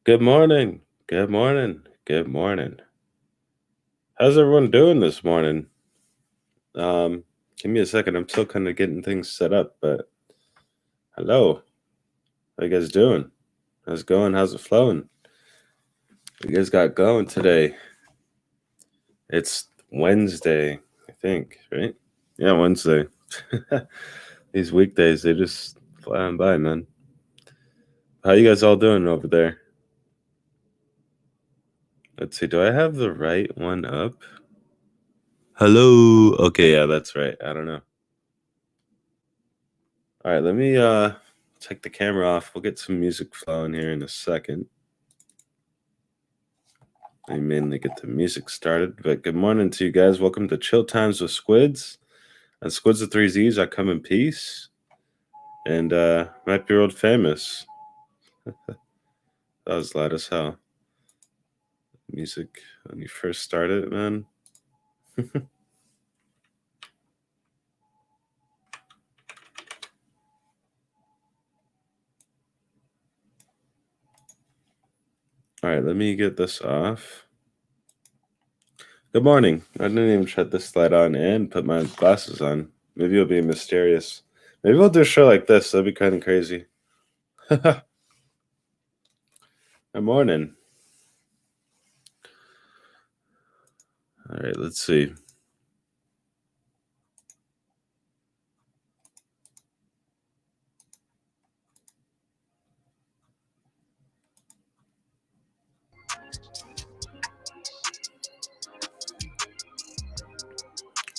Good morning. Good morning. Good morning. How's everyone doing this morning? Give me a second. I'm still kind of getting things set up, but hello. How you guys doing? How's it going? How's it flowing? What you guys got going today? It's Wednesday, I think, right? Yeah, Wednesday. These weekdays, they just flying by, man. How you guys all doing over there? Let's see. Do I have the right one up? Hello. Okay, yeah, that's right. I don't know. All right, let me take the camera off. We'll get some music flowing here in a second. I mainly get the music started, but good morning to you guys. Welcome to Chill Times with SQUiDzzz. And SQUiDzzz with 3 Z's. I come in peace and might be world famous. That was loud as hell. Music when you first started, man. All right, let me get this off. Good morning. I didn't even shut this light on and put my glasses on. Maybe it'll be mysterious. Maybe we'll do a show like this. That'd be kind of crazy. Good morning. All right, let's see.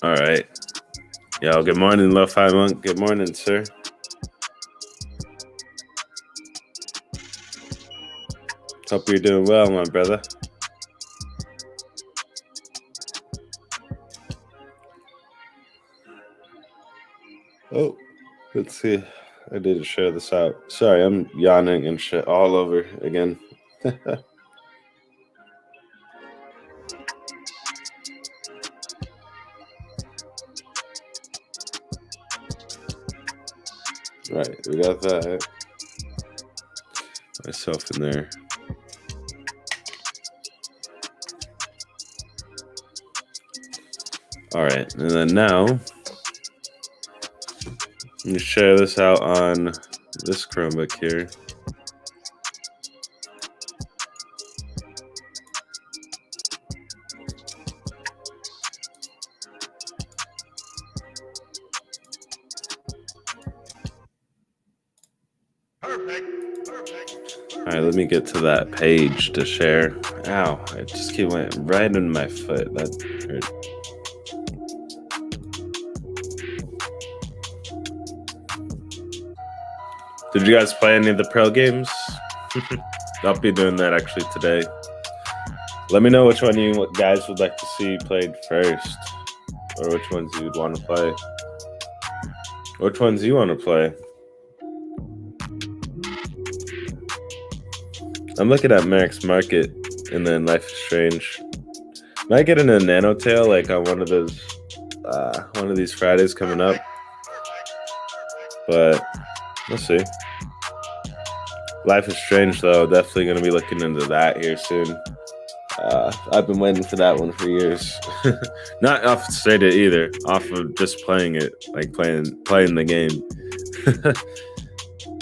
All right. Yo, good morning, Lo-Fi Monk. Good morning, sir. Hope you're doing well, my brother. Oh, let's see. I need to share this out. Sorry, I'm yawning and shit all over again. Right, we got that. Myself in there. All right, and then now, let me share this out on this Chromebook here. All right, let me get to that page to share. Ow, I just keep went right in my foot. That hurt. Did you guys play any of the pro games? I'll be doing that actually today. Let me know which one you guys would like to see played first, or which ones you would want to play. Which ones you want to play? I'm looking at Merrick's Market and then Life is Strange. Might get in a Nanotale like on one of these Fridays coming up, but we'll see. Life is Strange though, definitely gonna be looking into that here soon. I've been waiting for that one for years. Not off Stadia either, off of just playing it, like playing the game.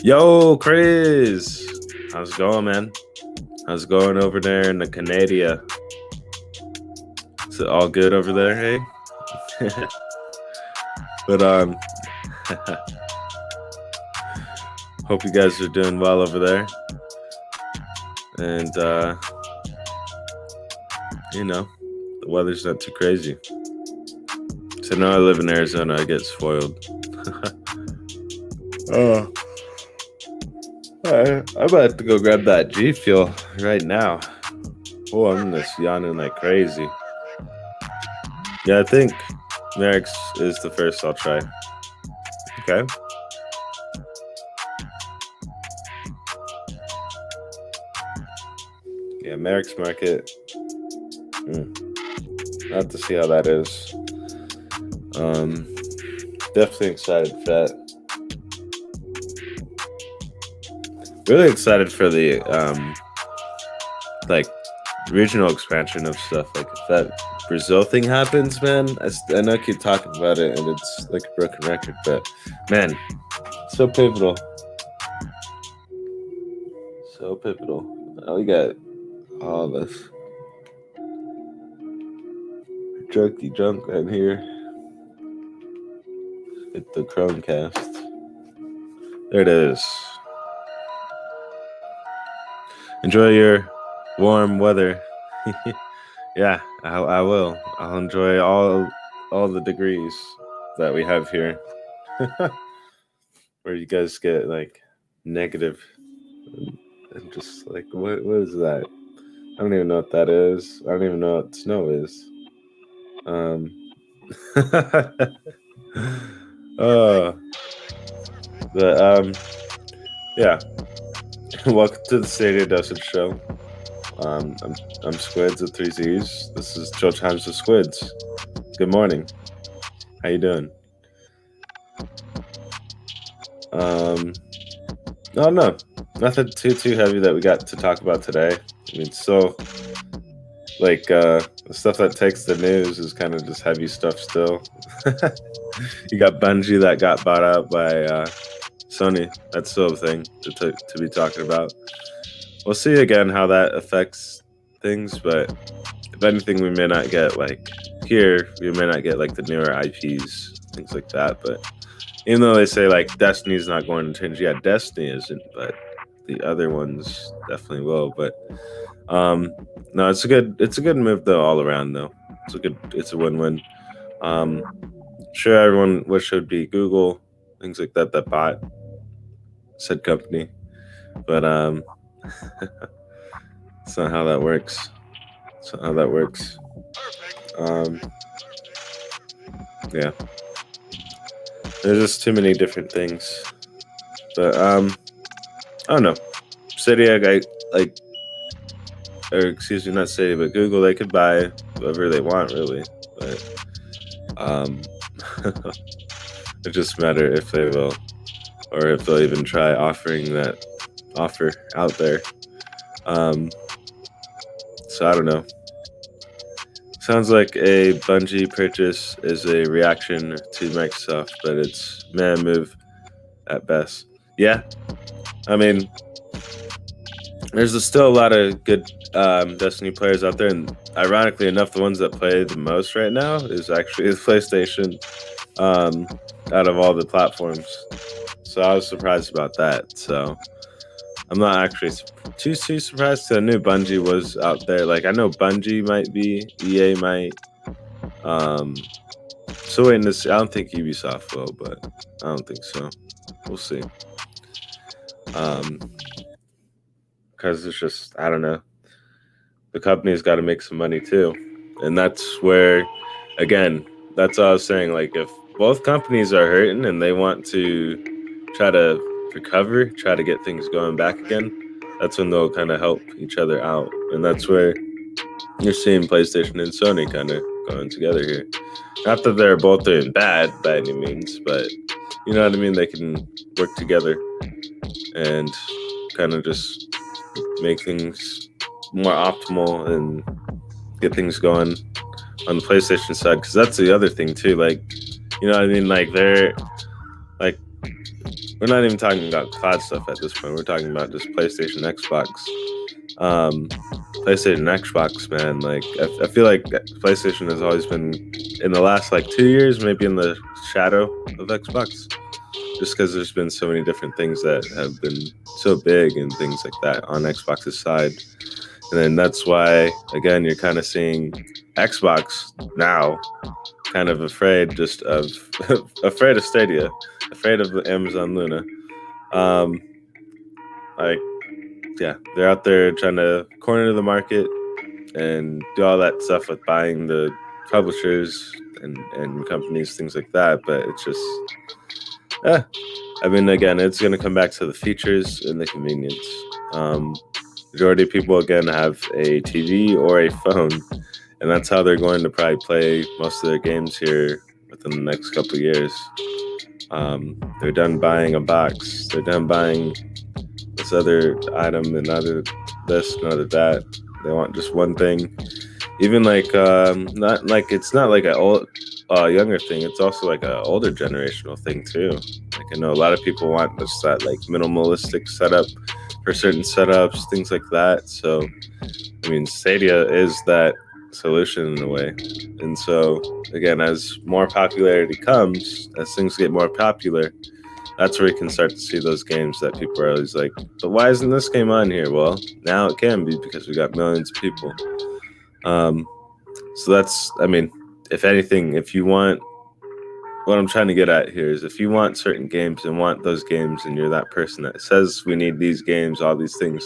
Yo, Chris, how's it going, man? How's it going over there in the Canada? Is it all good over there, hey? But hope you guys are doing well over there. And you know, the weather's not too crazy. So now I live in Arizona, I get spoiled. I'm about to go grab that G Fuel right now. Oh, I'm just yawning like crazy. Yeah, I think Merrick's is the first I'll try. Okay. Yeah, Merrick's Market. I'll have to see how that is. Definitely excited for that. Really excited for the like regional expansion of stuff. Like if that Brazil thing happens, man, I know I keep talking about it and it's like a broken record, but man, so pivotal. So pivotal. Now we got all this junk in here. Hit the Chromecast. There it is. Enjoy your warm weather. Yeah, I will. I'll enjoy all the degrees that we have here. Where you guys get like negative and just like what is that? I don't even know what that is. I don't even know what snow is. Yeah. Welcome to the StadiaDosage show. I'm SQUIDZZZ with 3 Z's. This is Chill Times with SQUIDZZZ. Good morning. How you doing? No, nothing too heavy that we got to talk about today. I mean, so like the stuff that takes the news is kind of just heavy stuff still. You got Bungie that got bought out by Sony. That's still a thing to be talking about. We'll see again how that affects things, but if anything, we may not get like here. We may not get like the newer IPs, things like that. But even though they say like Destiny's not going to change, yeah, Destiny isn't, but the other ones definitely will. But no, it's a good move though all around though. It's a win-win. Sure, everyone wish it would be Google, things like that bought said company, but it's not how that works. Yeah, there's just too many different things. But I don't know. Stadia, or excuse me, not Stadia, but Google, they could buy whoever they want, really. But it just matter if they will, or if they'll even try offering that offer out there. So I don't know. Sounds like a Bungie purchase is a reaction to Microsoft, but it's man move at best. Yeah, I mean, there's still a lot of good Destiny players out there, and ironically enough, the ones that play the most right now is actually the PlayStation out of all the platforms. So I was surprised about that. So I'm not actually too surprised. I knew Bungie was out there. Like I know Bungie might be, EA might. So waiting to see. I don't think Ubisoft will, but I don't think so. We'll see. Because it's just, I don't know. The company's got to make some money too, and that's where, again, that's what I was saying. Like if both companies are hurting and they want to try to recover, try to get things going back again, that's when they'll kind of help each other out. And that's where you're seeing PlayStation and Sony kind of going together here. Not that they're both doing bad by any means, but you know what I mean? They can work together and kind of just make things more optimal and get things going on the PlayStation side. Because that's the other thing too. Like, you know what I mean? Like they're like, we're not even talking about cloud stuff at this point. We're talking about just PlayStation, Xbox. PlayStation, Xbox, man. Like, I feel like PlayStation has always been, in the last like 2 years, maybe in the shadow of Xbox. Just because there's been so many different things that have been so big and things like that on Xbox's side. And then that's why, again, you're kind of seeing Xbox now kind of afraid of Stadia, afraid of the Amazon Luna. Yeah, they're out there trying to corner the market and do all that stuff with buying the publishers and companies, things like that. But it's just, I mean, again, it's going to come back to the features and the convenience. Majority of people, again, have a TV or a phone, and that's how they're going to probably play most of their games here within the next couple of years. They're done buying a box. They're done buying this other item and other this and other that. They want just one thing. Even like not like it's not like a old younger thing. It's also like a older generational thing too. Like I know a lot of people want just that like minimalistic setup for certain setups, things like that. So I mean, Stadia is that solution in a way. And so again, as more popularity comes, as things get more popular, that's where you can start to see those games that people are always like, but why isn't this game on here? Well, now it can be because we got millions of people. So that's, I mean, if anything, if you want, what I'm trying to get at here is if you want certain games and want those games and you're that person that says we need these games, all these things,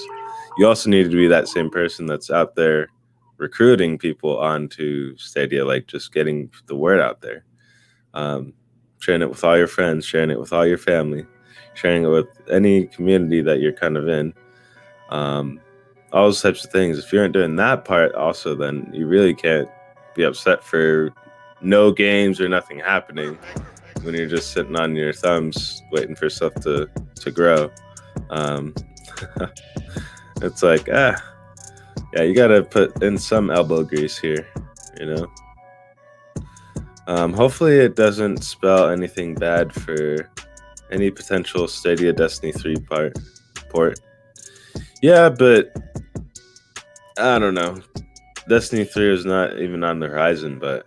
you also need to be that same person that's out there recruiting people onto Stadia, like just getting the word out there. Sharing it with all your friends, sharing it with all your family, sharing it with any community that you're kind of in. All those types of things. If you aren't doing that part also, then you really can't be upset for no games or nothing happening when you're just sitting on your thumbs waiting for stuff to grow. It's like, yeah, you gotta put in some elbow grease here, you know? Hopefully it doesn't spell anything bad for any potential Stadia Destiny 3 port. Yeah, but I don't know. Destiny 3 is not even on the horizon, but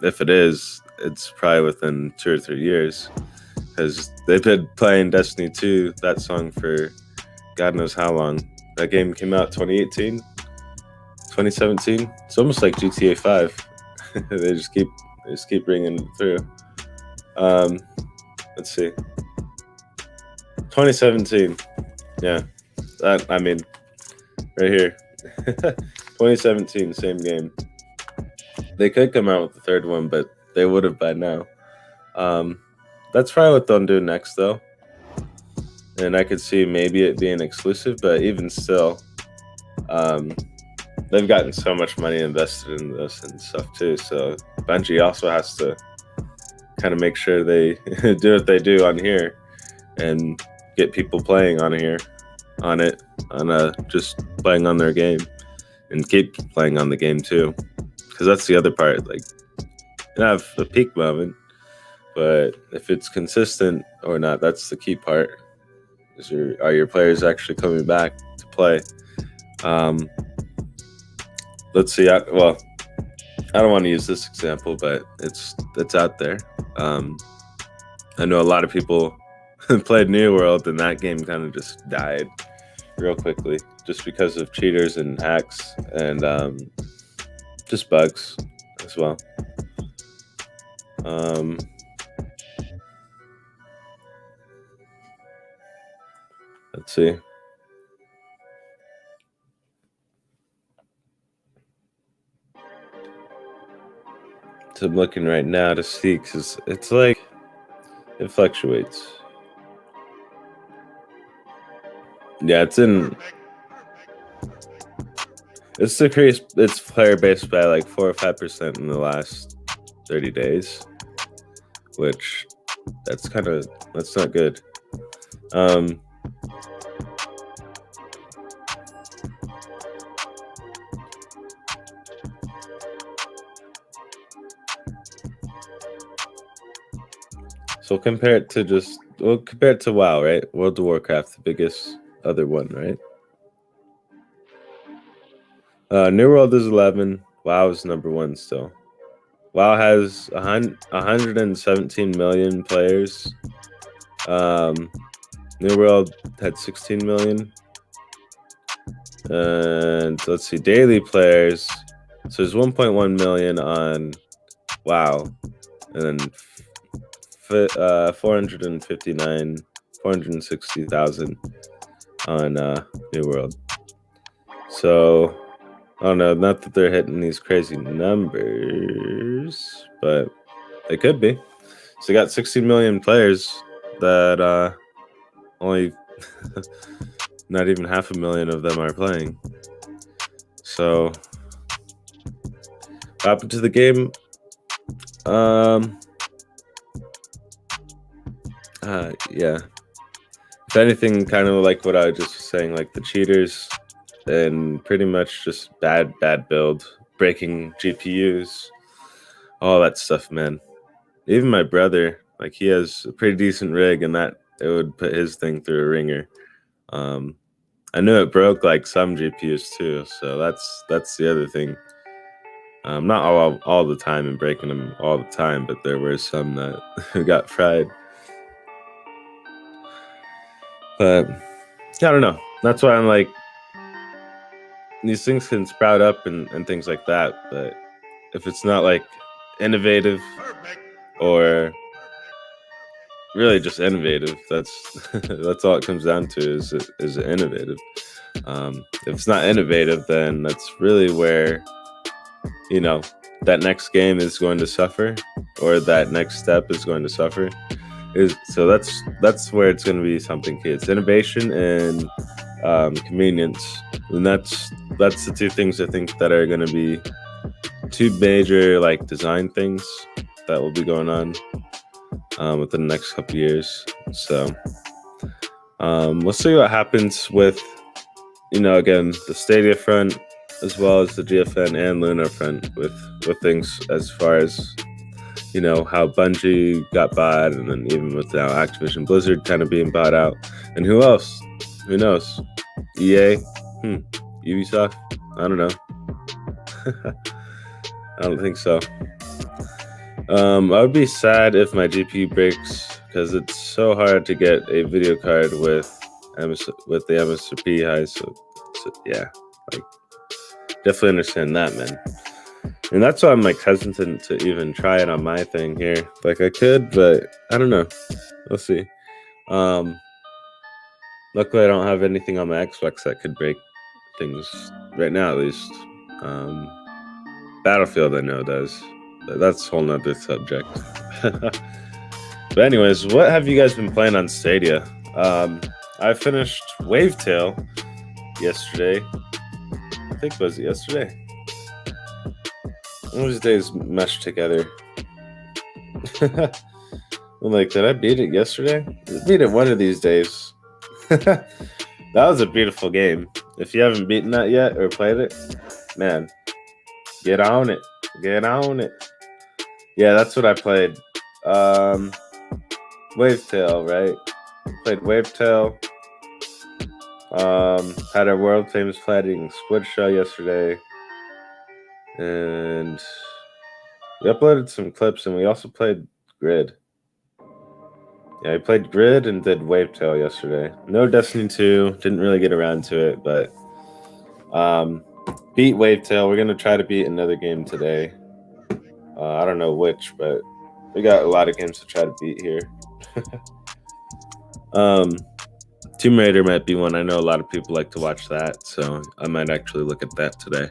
if it is, it's probably within 2 or 3 years, because they've been playing Destiny 2, that song, for God knows how long. That game came out 2018, 2017. It's almost like GTA 5. they just keep bringing it through. Let's see. 2017. Yeah. I mean, right here. 2017, same game. They could come out with the third one, but they would have by now. That's probably what they'll do next, though. And I could see maybe it being exclusive, but even still, they've gotten so much money invested in this and stuff too. So Bungie also has to kind of make sure they do what they do on here and get people playing on here, just playing on their game, and keep playing on the game too. Because that's the other part. Like, you have a peak moment, but if it's consistent or not, that's the key part. Are your players actually coming back to play? Let's see. I don't want to use this example, but it's out there. I know a lot of people played New World, and that game kind of just died real quickly, just because of cheaters and hacks and just bugs as well. Let's see. So I'm looking right now to see, because it's like it fluctuates. Yeah, it's decreased its player base by like 4 or 5% in the last 30 days, which that's not good. So compare it to WoW, right? World of Warcraft, the biggest other one, right? New World is 11. WoW is number 1 still. WoW has 117 million players. New World had 16 million. And let's see, daily players. So there's 1.1 million on WoW, and then 460,000 on New World. So I don't know, not that they're hitting these crazy numbers, but they could be. So they got 60 million players that only not even 500,000 of them are playing. So what happened to the game? Yeah. If anything, kind of like what I just was saying, like the cheaters and pretty much just bad build, breaking GPUs, all that stuff, man. Even my brother, like, he has a pretty decent rig, and that it would put his thing through a ringer. I knew it broke like some GPUs too, so that's the other thing. Not all the time and breaking them all the time, but there were some that got fried. But I don't know. That's why I'm like, these things can sprout up and things like that, but if it's not like innovative or really just innovative, that's that's all it comes down to, is it innovative. If it's not innovative, then that's really where, you know, that next game is going to suffer, or that next step is going to suffer. So that's where it's going to be something key. It's innovation and convenience, and that's the two things I think that are going to be two major like design things that will be going on within the next couple years. So we'll see what happens with, you know, again, the Stadia front, as well as the GFN and Luna front, with things as far as, you know, how Bungie got bought, and then even with now Activision Blizzard kind of being bought out, and who else? Who knows? EA? Ubisoft? I don't know. I don't think so. I would be sad if my GPU breaks, because it's so hard to get a video card with the MSRP high. So yeah, like, definitely understand that, man. And that's why I'm like hesitant to even try it on my thing here. Like, I could, but I don't know. We'll see. Luckily, I don't have anything on my Xbox that could break things right now, at least. Battlefield, I know, does. That's a whole nother subject. But anyways, what have you guys been playing on Stadia? I finished Wavetail yesterday. I think, was it yesterday? All these days meshed together. I'm like, did I beat it yesterday? I beat it one of these days. That was a beautiful game. If you haven't beaten that yet or played it, man, get on it. Get on it. Yeah, that's what I played. Wavetail, right? Played Wavetail. Had our world famous fighting squid show yesterday. And we uploaded some clips, and we also played Grid. Yeah, I played Grid and did Wavetail yesterday. No Destiny 2, didn't really get around to it, but beat Wavetail. We're going to try to beat another game today. I don't know which, but we got a lot of games to try to beat here. Tomb Raider might be one. I know a lot of people like to watch that, so I might actually look at that today.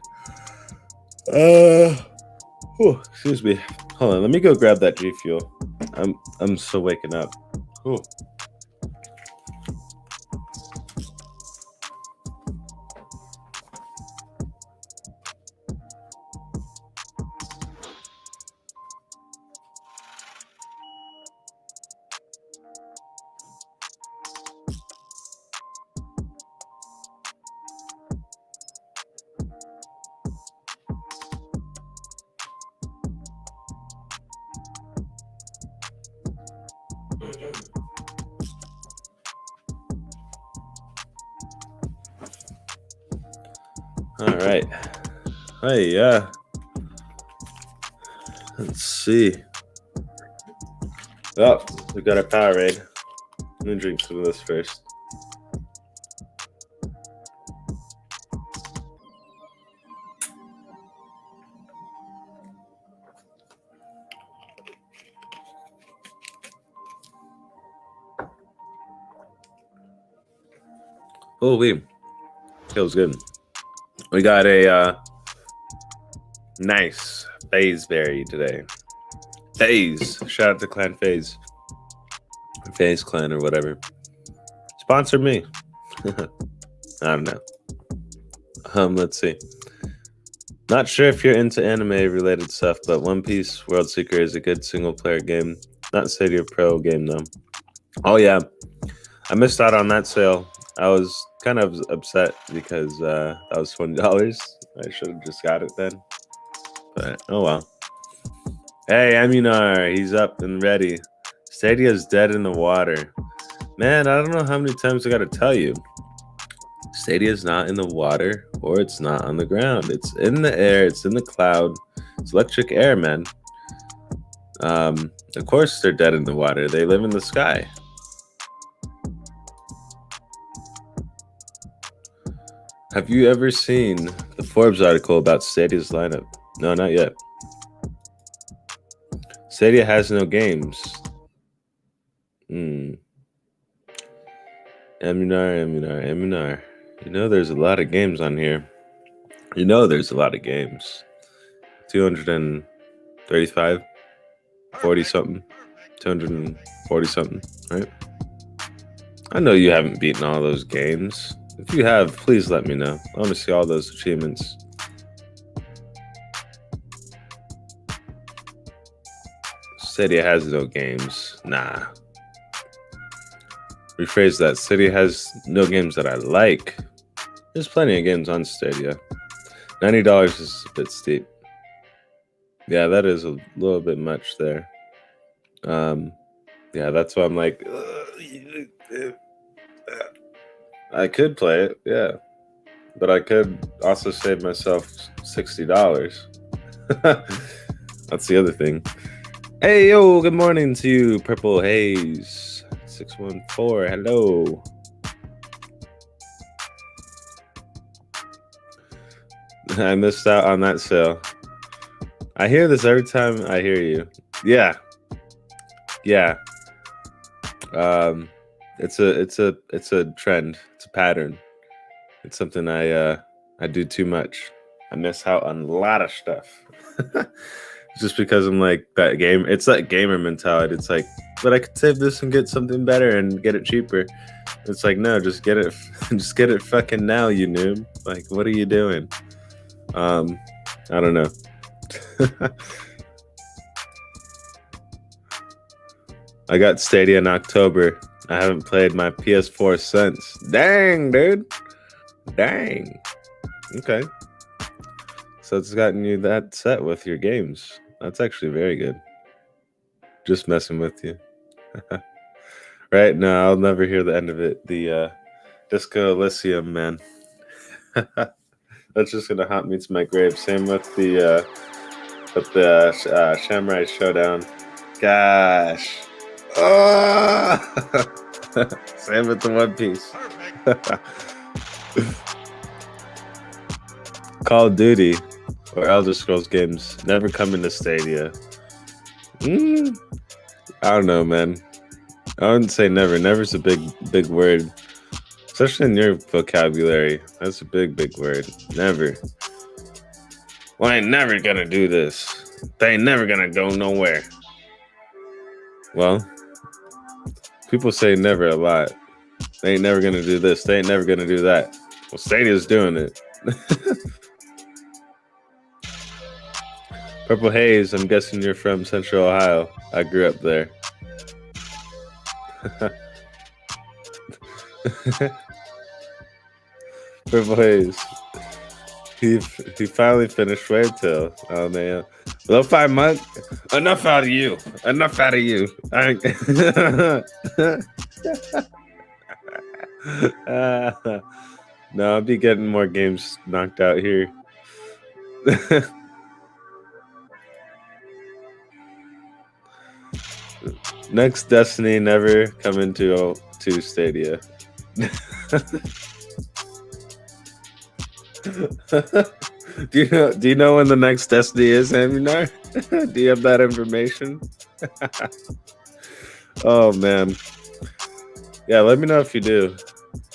Excuse me. Hold on, let me go grab that G Fuel. I'm still waking up. Ooh. All right. Hey, yeah. Let's see. Oh, we got our Powerade. Let me drink some of this first. Oh, wait. Feels good. We got a nice Phase Berry today. Phase. Shout out to Clan Phase. Phase Clan or whatever. Sponsor me. I don't know. Let's see. Not sure if you're into anime related stuff, but One Piece World Seeker is a good single player game. Not Stadia Pro game though. Oh yeah. I missed out on that sale. I was kind of upset because that was $20. I should have just got it then. But oh well. Hey, Emunar, he's up and ready. Stadia's dead in the water. Man, I don't know how many times I gotta tell you. Stadia's not in the water or it's not on the ground. It's in the air, it's in the cloud. It's electric air, man. Of course they're dead in the water. They live in the sky. Have you ever seen the Forbes article about Stadia's lineup? No, not yet. Stadia has no games. Emunar. You know there's a lot of games on here. 235, 40 something, 240 something, right? I know you haven't beaten all those games. If you have, please let me know. I want to see all those achievements. Stadia has no games. Nah. Rephrase that. Stadia has no games that I like. There's plenty of games on Stadia. $90 is a bit steep. Yeah, that is a little bit much there. Yeah, that's why I'm like, I could play it, yeah. But I could also save myself $60. That's the other thing. Hey, yo, good morning to you, Purple Haze 614. Hello. I missed out on that sale. I hear this every time I hear you. Yeah. It's a trend. It's a pattern. It's something I do too much. I miss out on a lot of stuff. Just because I'm like that game. It's that gamer mentality. It's like, but I could save this and get something better and get it cheaper. It's like, no, just get it. Just get it fucking now, you noob. Like, what are you doing? I don't know. I got Stadia in October. I haven't played my PS4 since. Dang, dude. Dang. Okay. So it's gotten you that set with your games. That's actually very good. Just messing with you. Right? No, I'll never hear the end of it. The Disco Elysium, man. That's just gonna haunt me to my grave. Same with the Shamrock Showdown. Gosh. Oh! Same with the One Piece. Call of Duty or Elder Scrolls games never come into Stadia. I don't know, man. I wouldn't say never. Never's a big word. Especially in your vocabulary. That's a big word. Never. Well, I ain't never gonna do this. They ain't never gonna go nowhere. Well, people say never a lot. They ain't never gonna do this. They ain't never gonna do that. Well, Stadia's doing it. Purple Haze, I'm guessing you're from Central Ohio. I grew up there. Purple Haze. He finally finished Wave Tail. Oh man. Below 5 months? Enough out of you. Enough out of you. No, I'll be getting more games knocked out here. Next Destiny never coming to Stadia. Do you know when the next Destiny is, Aminar? Do you have that information? Oh man. Yeah, let me know if you do.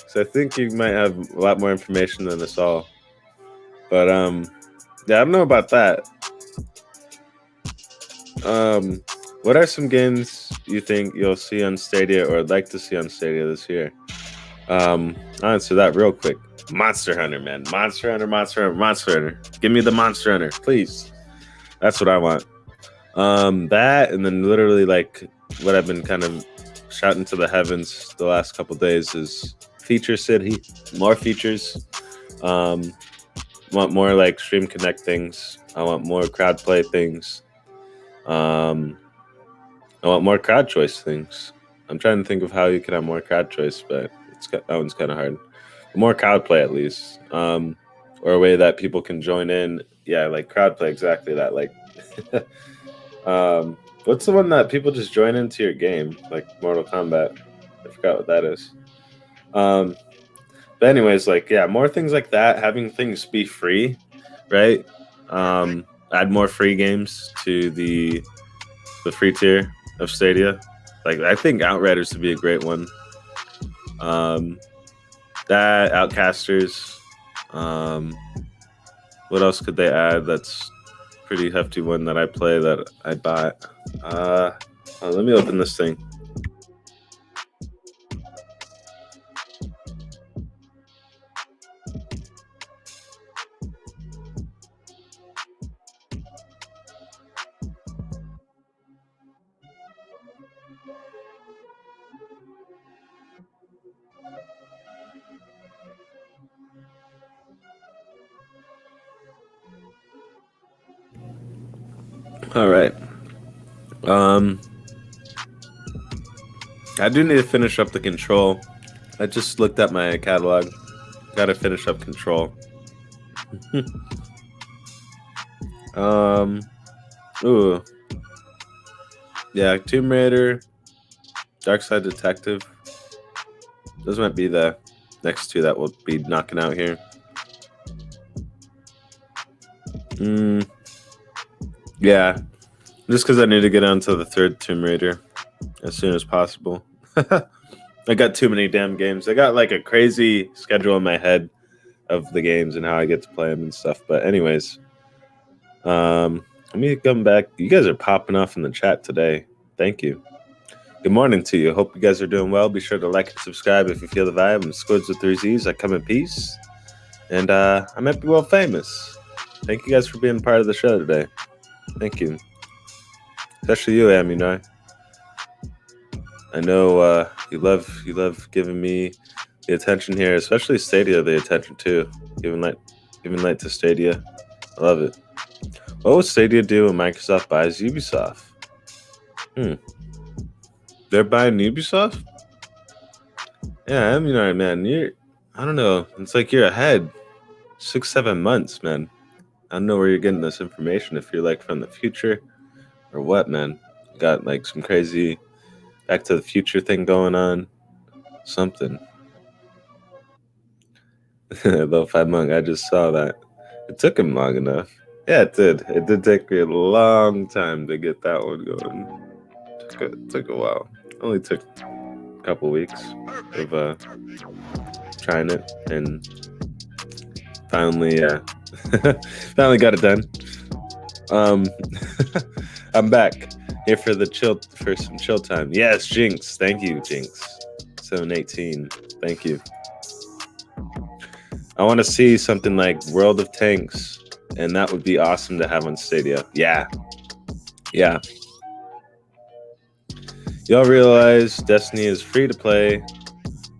So I think you might have a lot more information than us all. But yeah, I don't know about that. What are some games you think you'll see on Stadia or would like to see on Stadia this year? I'll answer that real quick. Monster Hunter, man. Monster Hunter. Give me the Monster Hunter, please. That's what I want. That, and then literally like what I've been kind of shouting to the heavens the last couple days is feature city, more features. Want more like stream connect things. I want more crowd play things. I want more crowd choice things. I'm trying to think of how you can have more crowd choice, but that one's kind of hard. More crowd play at least, or a way that people can join in. Yeah, like crowd play, exactly that. Like, what's the one that people just join into your game, like Mortal Kombat? I forgot what that is. But anyways, like, yeah, more things like that. Having things be free, right? Add more free games to the free tier of Stadia. Like, I think Outriders would be a great one. That Outcasters. What else could they add? That's pretty hefty one that I play that I bought. Let me open this thing. All right. I do need to finish up the Control. I just looked at my catalog. Got to finish up Control. Ooh. Yeah, Tomb Raider, Dark Side Detective. Those might be the next two that we'll be knocking out here. Yeah, just because I need to get on to the third Tomb Raider as soon as possible. I got too many damn games. I got like a crazy schedule in my head of the games and how I get to play them and stuff. But anyways, let me come back. You guys are popping off in the chat today. Thank you. Good morning to you. Hope you guys are doing well. Be sure to like and subscribe if you feel the vibe. I'm SQUIDZZZ with 3 Z's. I come in peace. And I might be well famous. Thank you guys for being part of the show today. Thank you. Especially you, Am, you know. I know you love giving me the attention here, especially Stadia the attention too. Giving light to Stadia. I love it. What would Stadia do when Microsoft buys Ubisoft? They're buying Ubisoft? Yeah, I'm, you know, man. I don't know. It's like you're ahead 6-7 months, man. I don't know where you're getting this information. If you're like from the future or what, man. You got like some crazy Back to the Future thing going on. Something. Lo-Fi Monk, I just saw that. It took him long enough. Yeah, it did. It did take me a long time to get that one going. It took a while. Only took a couple weeks of trying it, and finally finally got it done. I'm back here for some chill time. Yes, Jinx. Thank you, Jinx. 718. Thank you. I want to see something like World of Tanks, and that would be awesome to have on Stadia. Yeah. Y'all realize Destiny is free to play.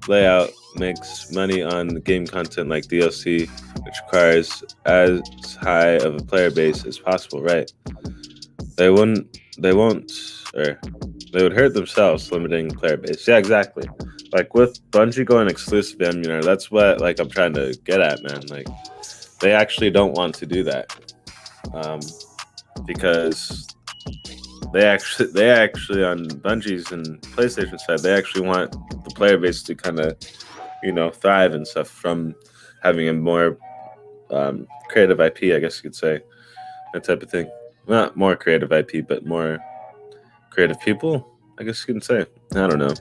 Layout makes money on game content like DLC, which requires as high of a player base as possible, right? They would hurt themselves limiting player base. Yeah, exactly. Like with Bungie going exclusive Emular, that's what like I'm trying to get at, man. Like they actually don't want to do that, because they actually on Bungie's and PlayStation side, they actually want the player base to kind of, thrive and stuff from having a more creative IP, I guess you could say, that type of thing. Not more creative IP, but more creative people, I guess you can say. I don't know.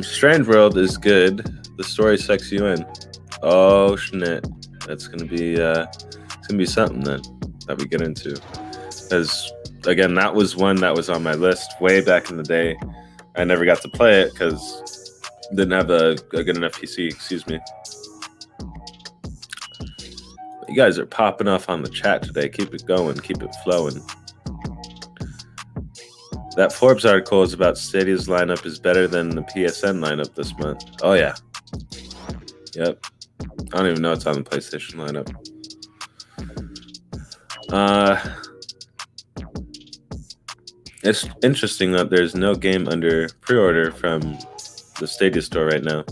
Strange World is good. The story sucks you in. Oh shit, that's gonna be something then that we get into. Because again, that was one that was on my list way back in the day. I never got to play it because didn't have a good enough PC. Excuse me. You guys are popping off on the chat today. Keep it going. Keep it flowing. That Forbes article is about Stadia's lineup is better than the PSN lineup this month. Oh yeah. Yep. I don't even know what's on the PlayStation lineup. It's interesting that there's no game under pre-order from the Stadia store right now.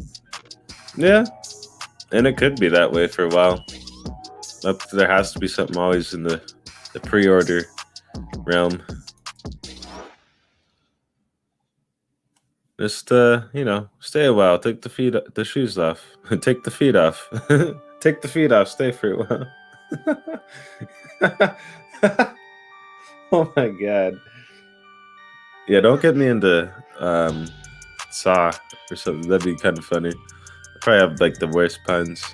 Yeah, and it could be that way for a while. But there has to be something always in the pre-order realm. Just stay a while. Take the shoes off. Take the feet off. Take the feet off. Stay for a while. Oh my god. Yeah, don't get me into Saw or something. That'd be kind of funny. I probably have like the worst puns.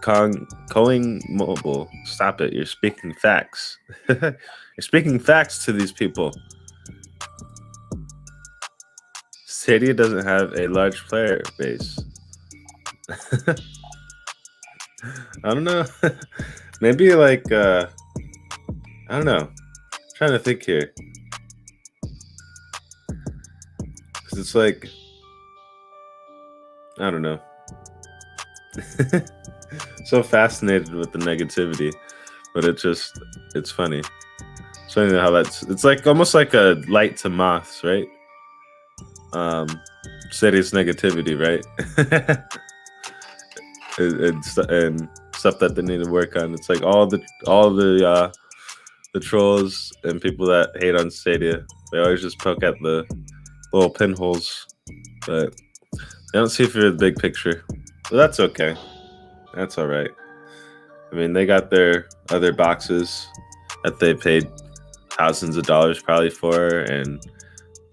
Calling mobile. Stop it. You're speaking facts. You're speaking facts to these people. Stadia doesn't have a large player base. I don't know. Maybe like I don't know. I'm trying to think here. Cause it's like I don't know. So fascinated with the negativity, but it's funny. It's funny how it's like almost like a light to moths, right? Stadia's negativity, right? and stuff that they need to work on. It's like all the trolls and people that hate on Stadia. They always just poke at the little pinholes, but they don't see through the big picture. But that's okay. That's all right. I mean, they got their other boxes that they paid thousands of dollars probably for, and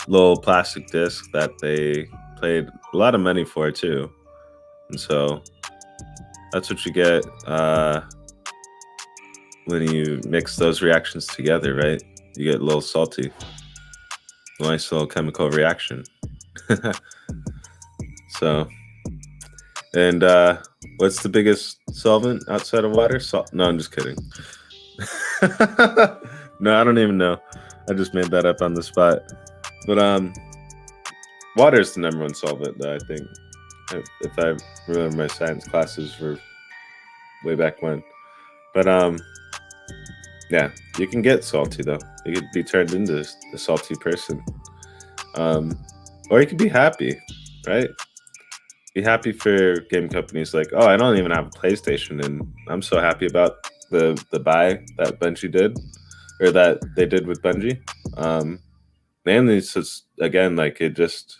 little plastic disc that they paid a lot of money for too. And so that's what you get when you mix those reactions together, right? You get a little salty. A nice little chemical reaction. So, and what's the biggest solvent outside of water? Salt? No, I'm just kidding. No, I don't even know. I just made that up on the spot. But water is the number one solvent, though, I think. If I remember my science classes for way back when. But yeah, you can get salty though. You could be turned into a salty person. Or you could be happy, right? Be happy for game companies like, oh, I don't even have a PlayStation, and I'm so happy about the buy that Bungie did, or that they did with Bungie. And it's just, again, like it just,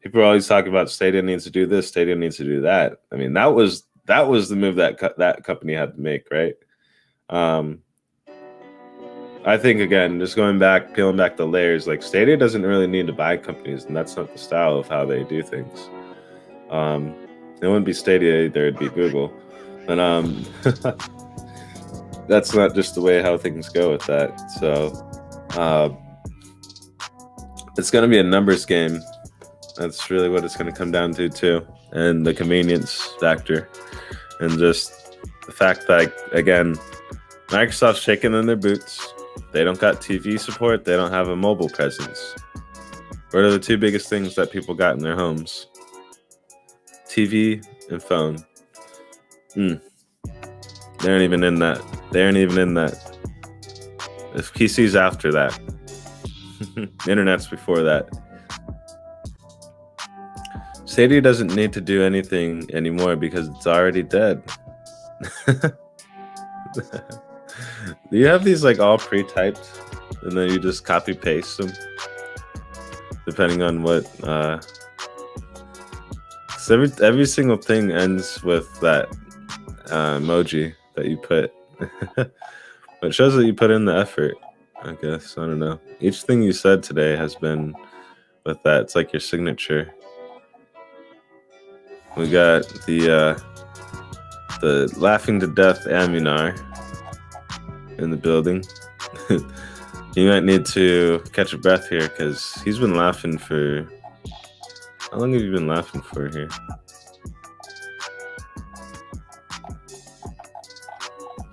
people are always talking about Stadia needs to do this, Stadia needs to do that. I mean, that was the move that company had to make, right? I think, again, just peeling back the layers, like Stadia doesn't really need to buy companies, and that's not the style of how they do things. It wouldn't be Stadia either, it'd be Google. But that's not just the way how things go with that. So it's going to be a numbers game. That's really what it's going to come down to too. And the convenience factor. And just the fact that, again, Microsoft's shaking in their boots. They don't got TV support. They don't have a mobile presence. What are the two biggest things that people got in their homes? TV and phone. They aren't even in that. If PC's after that. Internet's before that. Stadia doesn't need to do anything anymore because it's already dead. Do you have these like all pre-typed and then you just copy paste them depending on what so every single thing ends with that emoji that you put. But it shows that you put in the effort, I guess. I don't know. Each thing you said today has been with that. It's like your signature. We got the laughing to death Amunar in the building. You might need to catch a breath here because he's been laughing for... How long have you been laughing for here?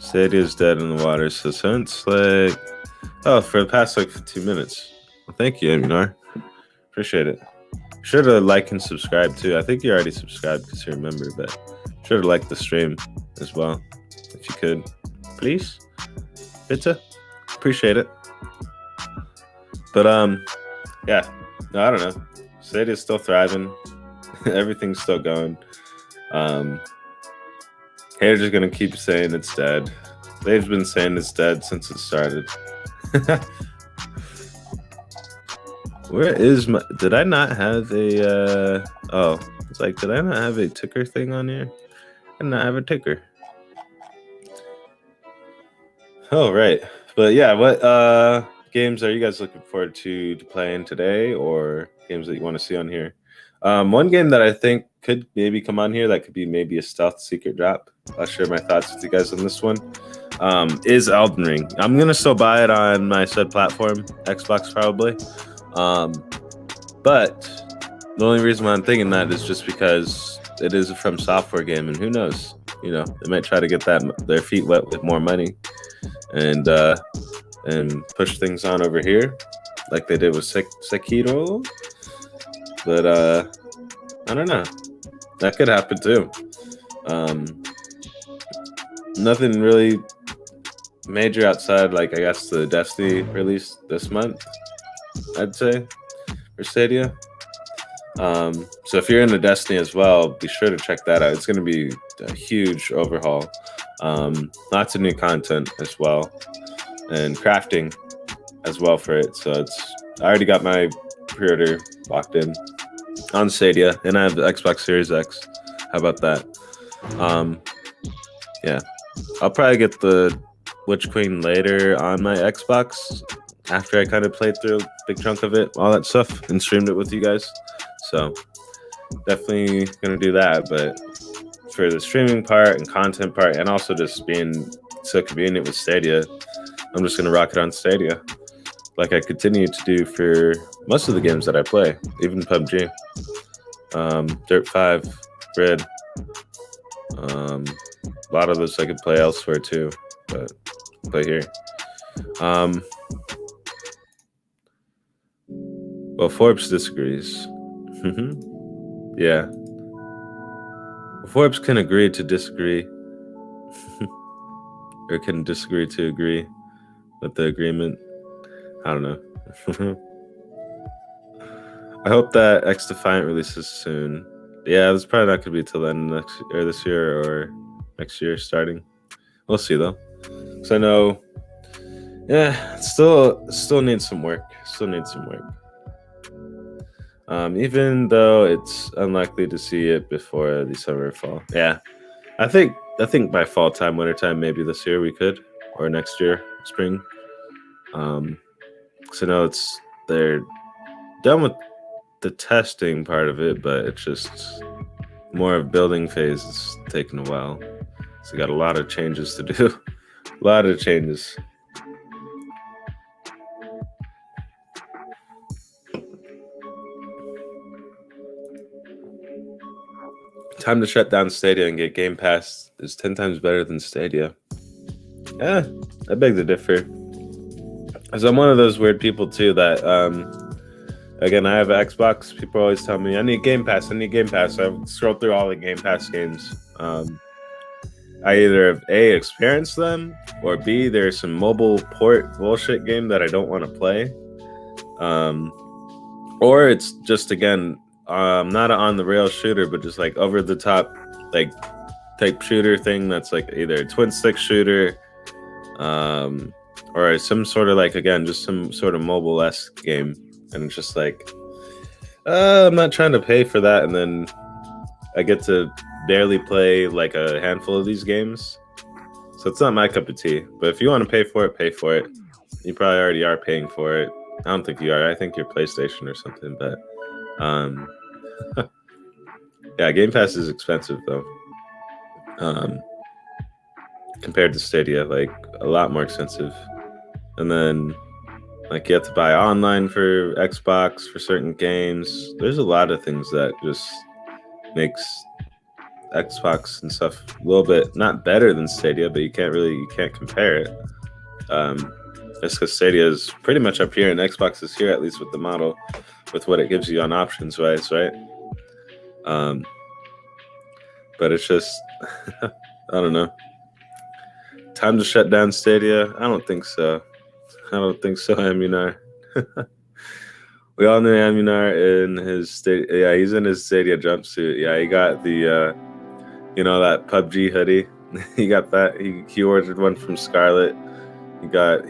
Stadia's dead in the water. So since like, oh, for the past like 15 minutes. Well, thank you, Eminar. Appreciate it. Sure to like and subscribe too. I think you already subscribed because you remember, but sure to like the stream as well if you could, please. Bitte. Appreciate it. But yeah, no, I don't know. Stadia's still thriving. Everything's still going. Haters are gonna keep saying it's dead. They've been saying it's dead since it started. Where is my? Did I not have a? Oh, it's like, did I not have a ticker thing on here? I did not have a ticker. Oh right, but yeah, what games are you guys looking forward to playing today, or games that you want to see on here? One game that I think could maybe come on here that could be maybe a stealth secret drop. I'll share my thoughts with you guys on this one. Is Elden Ring. I'm gonna still buy it on my said platform, Xbox probably. But the only reason why I'm thinking that is just because it is a From Software game, and who knows? You know, they might try to get their feet wet with more money, and push things on over here, like they did with Sekiro. But I don't know. That could happen too. Nothing really major outside, like I guess the Destiny release this month, I'd say, for Stadia. So if you're into Destiny as well, be sure to check that out. It's going to be a huge overhaul. Lots of new content as well, and crafting as well for it. So I already got my pre-order locked in on Stadia, and I have the Xbox Series X. How about that? Yeah, I'll probably get the Witch Queen later on my Xbox after I kind of played through a big chunk of it, all that stuff, and streamed it with you guys. So definitely gonna do that. But for the streaming part and content part, and also just being so convenient with Stadia, I'm just gonna rock it on Stadia, like I continue to do for most of the games that I play, even PUBG, Dirt 5, Grid. A lot of those I could play elsewhere too, but play here. Well, Forbes disagrees. Yeah. Forbes can agree to disagree, or can disagree to agree with the agreement. I don't know. I hope that X Defiant releases soon. Yeah, it's probably not going to be till then this year or next year starting. We'll see though. Because I know, yeah, it still needs some work. Even though it's unlikely to see it before the summer or fall. Yeah, I think by fall time, winter time, maybe this year we could, or next year, spring. Because I know they're done with the testing part of it, but it's just more of building phase is taking a while. So got a lot of changes to do. A lot of changes. Time to shut down Stadia and get Game Pass is 10 times better than Stadia. Yeah, I beg to differ. Because I'm one of those weird people too that, again, I have an Xbox. People always tell me, I need Game Pass. I scroll through all the Game Pass games. I either have A, experienced them, or B, there's some mobile port bullshit game that I don't want to play. Or it's just, again, not an on-the-rail shooter, but just like over-the-top like type shooter thing that's like either a twin-stick shooter, or some sort of like, again, just some sort of mobile-esque game. And it's just like, I'm not trying to pay for that, and then I get to barely play like a handful of these games. So it's not my cup of tea. But if you want to pay for it, pay for it. You probably already are paying for it. I don't think you are. I think you're PlayStation or something. But yeah, Game Pass is expensive though. Compared to Stadia, like a lot more expensive. And then like you have to buy online for Xbox for certain games. There's a lot of things that just makes Xbox and stuff a little bit not better than Stadia, but you can't compare it. Just because Stadia is pretty much up here and Xbox is here, at least with the model, with what it gives you on options wise, right? But it's just I don't know. Time to shut down Stadia? I don't think so. Amunar. We all knew Amunar in his Stadia. Yeah, he's in his Stadia jumpsuit. Yeah, he got the that PUBG hoodie. He got that. He ordered one from Scarlet.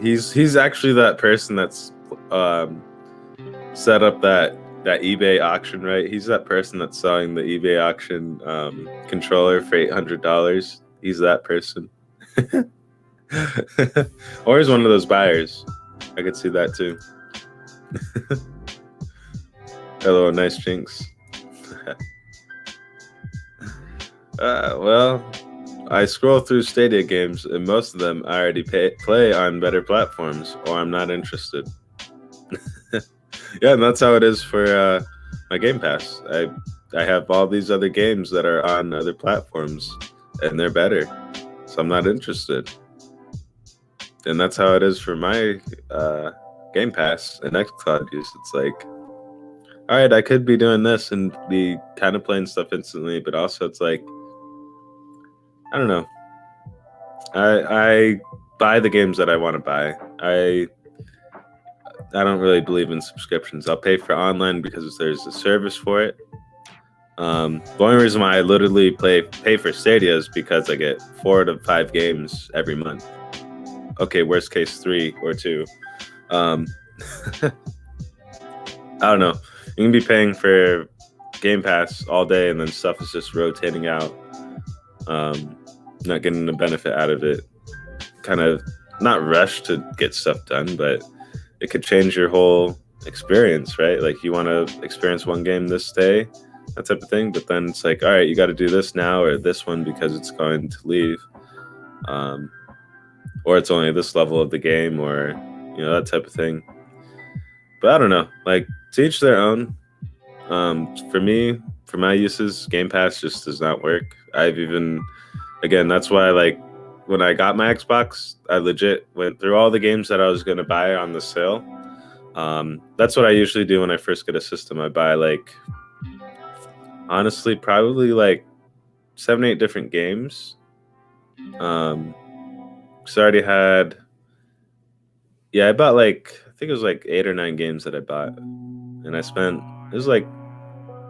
He's actually that person that's set up that eBay auction, right? He's that person that's selling the eBay auction controller for $800. He's that person. Or he's one of those buyers. I could see that too. Hello, nice jinx. Well, I scroll through Stadia games, and most of them I already play on better platforms, or I'm not interested. Yeah, and that's how it is for my Game Pass. I have all these other games that are on other platforms, and they're better, so I'm not interested. And that's how it is for my Game Pass and xCloud use. It's like, all right, I could be doing this and be kind of playing stuff instantly, but also it's like, I don't know. I buy the games that I want to buy. I don't really believe in subscriptions. I'll pay for online because there's a service for it. The only reason why I literally pay for Stadia is because I get 4 to 5 games every month. Okay, worst case 3 or 2. I don't know. You can be paying for Game Pass all day and then stuff is just rotating out. Not getting the benefit out of it. Kind of not rushed to get stuff done, but it could change your whole experience, right? Like you want to experience one game this day, that type of thing, but then it's like, all right, you got to do this now or this one because it's going to leave. Or it's only this level of the game, or that type of thing. But I don't know, like to each their own. For me, for my uses, Game Pass just does not work. That's why, like, when I got my Xbox, I legit went through all the games that I was going to buy on the sale. That's what I usually do when I first get a system. I buy, like, honestly, probably like 7-8 different games. So I already had, I bought I think it was like 8 or 9 games that I bought, and it was like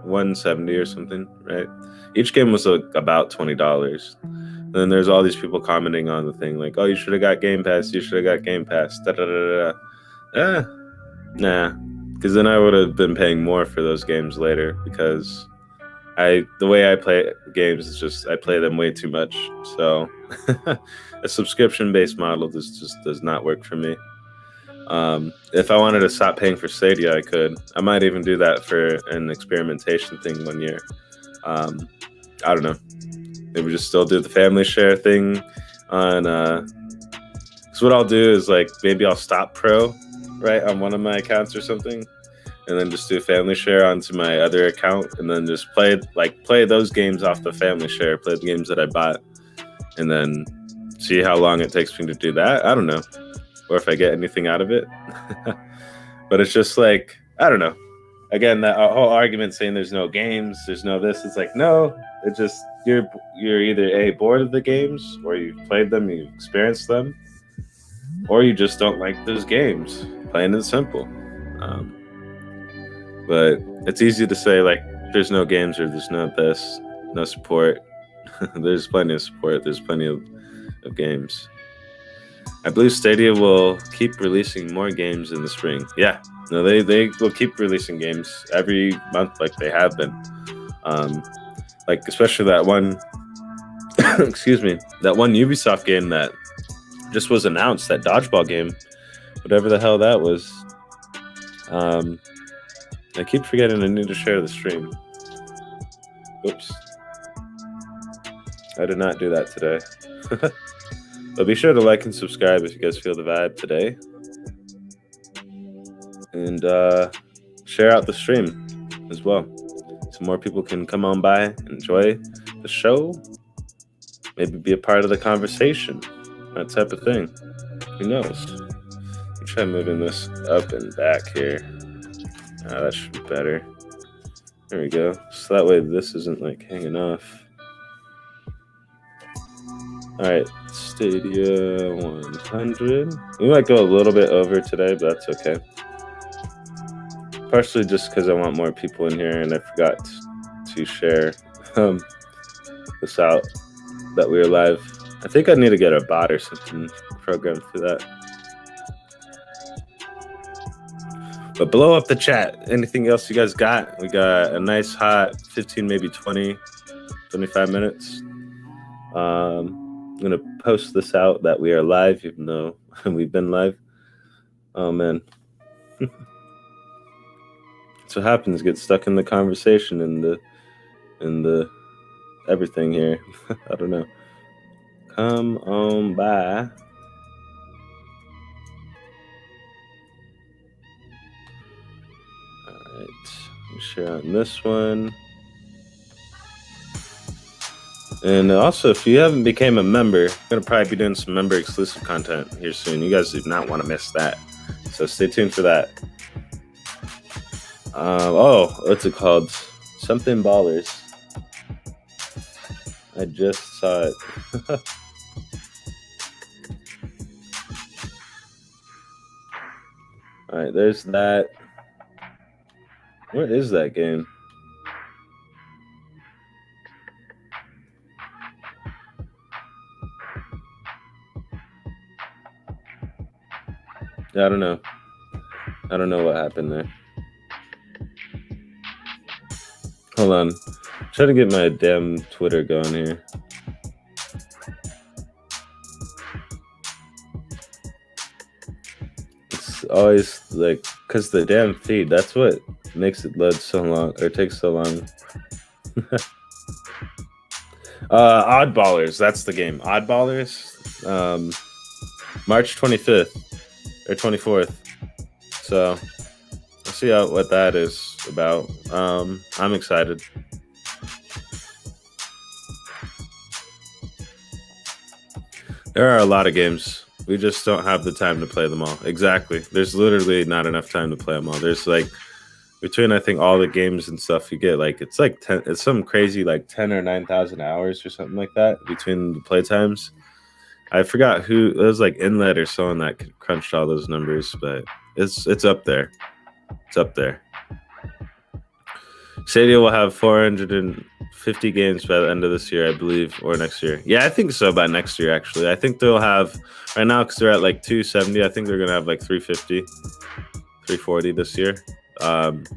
$170 or something, right? Each game was about $20. And then there's all these people commenting on the thing like, oh, you should have got Game Pass, da da da da. Nah, because then I would have been paying more for those games later, because the way I play games is just I play them way too much. So a subscription-based model just does not work for me. If I wanted to stop paying for Stadia, I could. I might even do that for an experimentation thing one year. I don't know. Maybe just still do the family share thing on. Because what I'll do is maybe I'll stop Pro, right, on one of my accounts or something, and then just do family share onto my other account, and then just play those games off the family share, play the games that I bought, and then see how long it takes me to do that. I don't know. Or if I get anything out of it. But it's just I don't know. Again, that whole argument saying there's no games, there's no this, it's like, no, it just, you're either bored of the games, or you've played them, you've experienced them, or you just don't like those games, plain and simple. But it's easy to say there's no games, or there's no this, no support. There's plenty of support, there's plenty of games. I believe Stadia will keep releasing more games in the spring. Yeah, no, they will keep releasing games every month like they have been. Especially that one, excuse me, that one Ubisoft game that just was announced, that dodgeball game, whatever the hell that was. I keep forgetting I need to share the stream. Oops. I did not do that today. But be sure to like and subscribe if you guys feel the vibe today. And share out the stream as well, so more people can come on by, enjoy the show, maybe be a part of the conversation, that type of thing. Who knows? I'll try moving this up and back here. That should be better. There we go. So that way this isn't like hanging off. All right, Stadia 100. We might go a little bit over today, but that's okay. Partially just because I want more people in here, and I forgot to share this out that we were live. I think I need to get a bot or something programmed for that. But blow up the chat. Anything else you guys got? We got a nice hot 15, maybe 20, 25 minutes. I'm going to post this out that we are live, even though we've been live. Oh, man. That's what happens. Get stuck in the conversation and the everything here. I don't know. Come on by. All right. Let me share on this one. And also, if you haven't became a member, I'm going to probably be doing some member exclusive content here soon. You guys do not want to miss that. So stay tuned for that. What's it called? Something Ballers. I just saw it. All right, there's that. Where is that game? I don't know. I don't know what happened there. Hold on. I'm trying to get my damn Twitter going here. It's always like, because the damn feed, that's what makes it load so long, or takes so long. Oddballers, that's the game. Oddballers, March 25th or 24th. So we'll see what that is about. I'm excited. There are a lot of games. We just don't have the time to play them all. Exactly. There's literally not enough time to play them all. There's like, between I think all the games and stuff, you get like, it's like 10, it's some crazy like 10 or 9,000 hours or something like that between the play times. I forgot who, it was like Inlet or someone that crunched all those numbers, but it's up there. It's up there. Stadia will have 450 games by the end of this year, I believe, or next year. Yeah, I think so by next year, actually. I think they'll have, right now, because they're at like 270, I think they're going to have like 350, 340 this year. And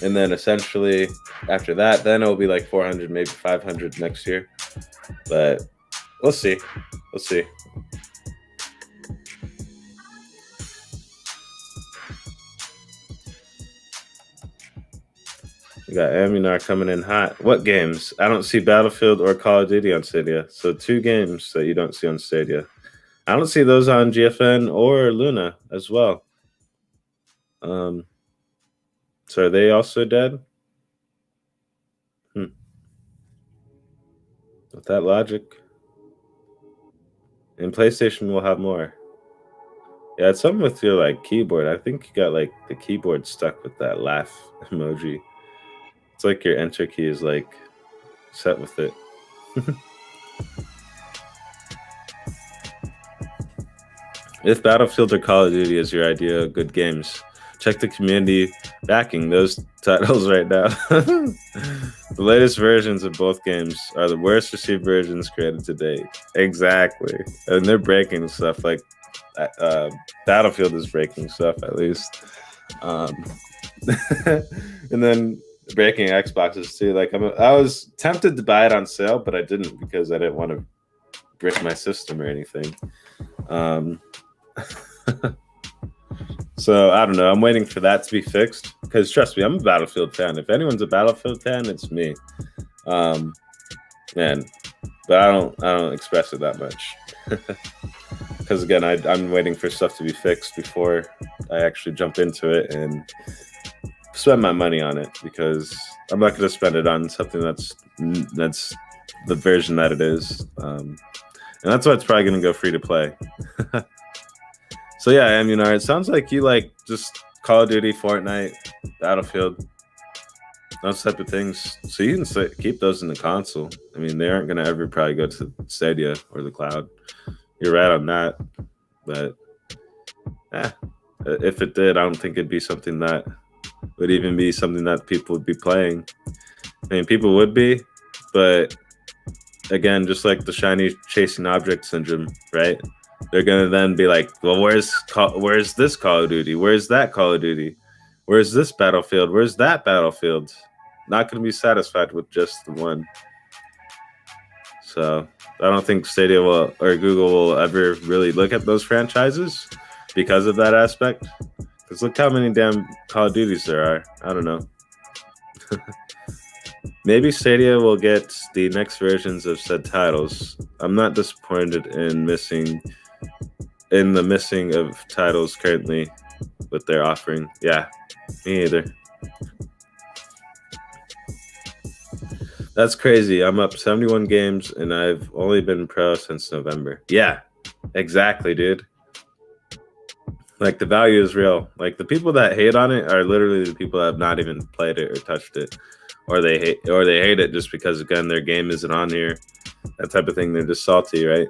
then essentially after that, then it'll be like 400, maybe 500 next year. But we'll see. We'll see. We got Amunar coming in hot. What games? I don't see Battlefield or Call of Duty on Stadia. So 2 games that you don't see on Stadia. I don't see those on GFN or Luna as well. So are they also dead? With that logic. And PlayStation will have more. Yeah, it's something with your like keyboard. I think you got like the keyboard stuck with that laugh emoji. It's like your enter key is like set with it. If Battlefield or Call of Duty is your idea of good games, check the community backing those titles right now. The latest versions of both games are the worst received versions created to date. Exactly. And they're breaking stuff like Battlefield is breaking stuff at least. And then breaking Xboxes too. Like I was tempted to buy it on sale, but I didn't because I didn't want to brick my system or anything. So I don't know. I'm waiting for that to be fixed because trust me, I'm a Battlefield fan. If anyone's a Battlefield fan, it's me. But I don't express it that much because again, I'm waiting for stuff to be fixed before I actually jump into it and spend my money on it, because I'm not going to spend it on something that's the version that it is. And that's why it's probably going to go free to play. So yeah, Amunar, it sounds like you like just Call of Duty, Fortnite, Battlefield, those type of things. So you can keep those in the console. I mean, they aren't going to ever probably go to Stadia or the cloud. You're right on that. But if it did, I don't think it'd be something that would even be something that people would be playing. I mean, people would be, but again, just like the shiny chasing object syndrome, right? They're gonna then be like, well, where's this Call of Duty? Where's that Call of Duty? Where's this Battlefield? Where's that Battlefield? Not gonna be satisfied with just the one. So I don't think Stadia will or Google will ever really look at those franchises because of that aspect. Because look how many damn Call of Duties there are. I don't know. Maybe Stadia will get the next versions of said titles. I'm not disappointed in the missing of titles currently with their offering. Yeah, me either. That's crazy. I'm up 71 games and I've only been pro since November. Yeah, exactly, dude. Like, the value is real. Like, the people that hate on it are literally the people that have not even played it or touched it, or they hate it just because, again, their game isn't on here. That type of thing. They're just salty, right?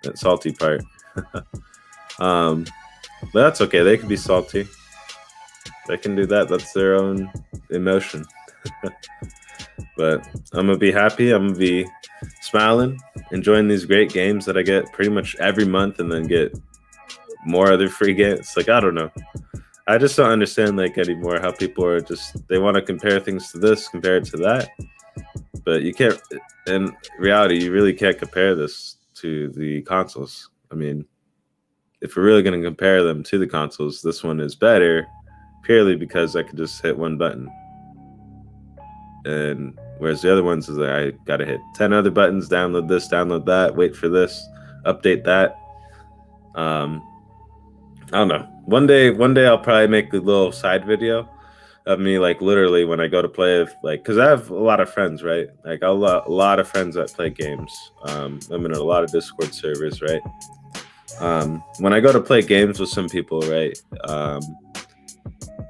That salty part. But that's okay. They can be salty. They can do that. That's their own emotion. But I'm gonna be happy. I'm gonna be smiling, enjoying these great games that I get pretty much every month, and then get more other free games. Like, I don't know. I just don't understand like anymore how people are just, they want to compare things to this, compare it to that. But you can't, in reality, you really can't compare this to the consoles. I mean, if we're really going to compare them to the consoles, this one is better purely because I could just hit one button. And whereas the other ones is like, I got to hit 10 other buttons, download this, download that, wait for this, update that. I don't know. One day I'll probably make a little side video of me, like, literally when I go to play, like, because I have a lot of friends, right? Like, a lot of friends that play games. I'm in a lot of Discord servers, right? When I go to play games with some people, right?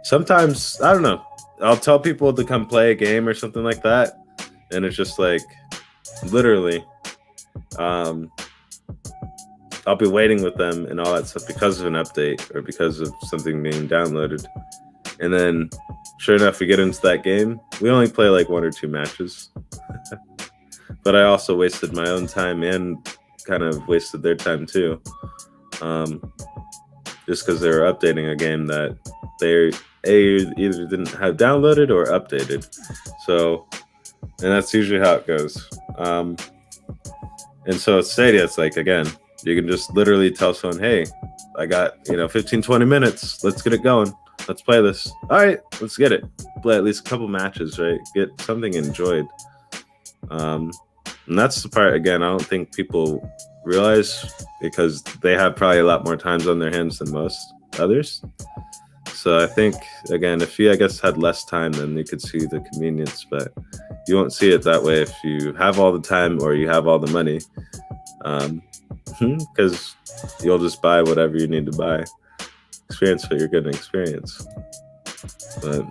Sometimes, I don't know, I'll tell people to come play a game or something like that, and it's just like, literally, I'll be waiting with them and all that stuff because of an update or because of something being downloaded. And then, sure enough, we get into that game. We only play like 1 or 2 matches. But I also wasted my own time and kind of wasted their time too. Just because they were updating a game that they either didn't have downloaded or updated. So, and that's usually how it goes. And so at Stadia, it's like, again, you can just literally tell someone, hey, I got, 15, 20 minutes. Let's get it going. Let's play this. All right, let's get it. Play at least a couple matches, right? Get something enjoyed. And that's the part, again, I don't think people realize, because they have probably a lot more times on their hands than most others. So I think, again, if you, I guess, had less time, then you could see the convenience, but you won't see it that way if you have all the time or you have all the money. Because you'll just buy whatever you need to buy. Experience what you're going to experience. But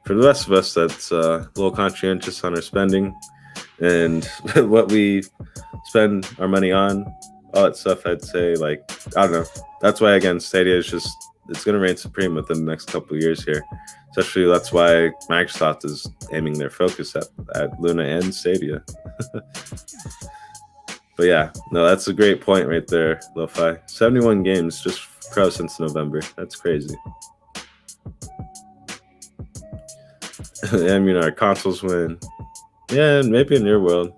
for the rest of us, that's a little conscientious on our spending and what we spend our money on, all that stuff. I'd say, like, I don't know. That's why, again, Stadia is just, it's going to reign supreme within the next couple of years here. Especially, that's why Microsoft is aiming their focus at Luna and Stadia. But yeah, no, that's a great point right there, Lo-Fi. 71 games just pro since November. That's crazy. I mean, our consoles win. Yeah, maybe in your world.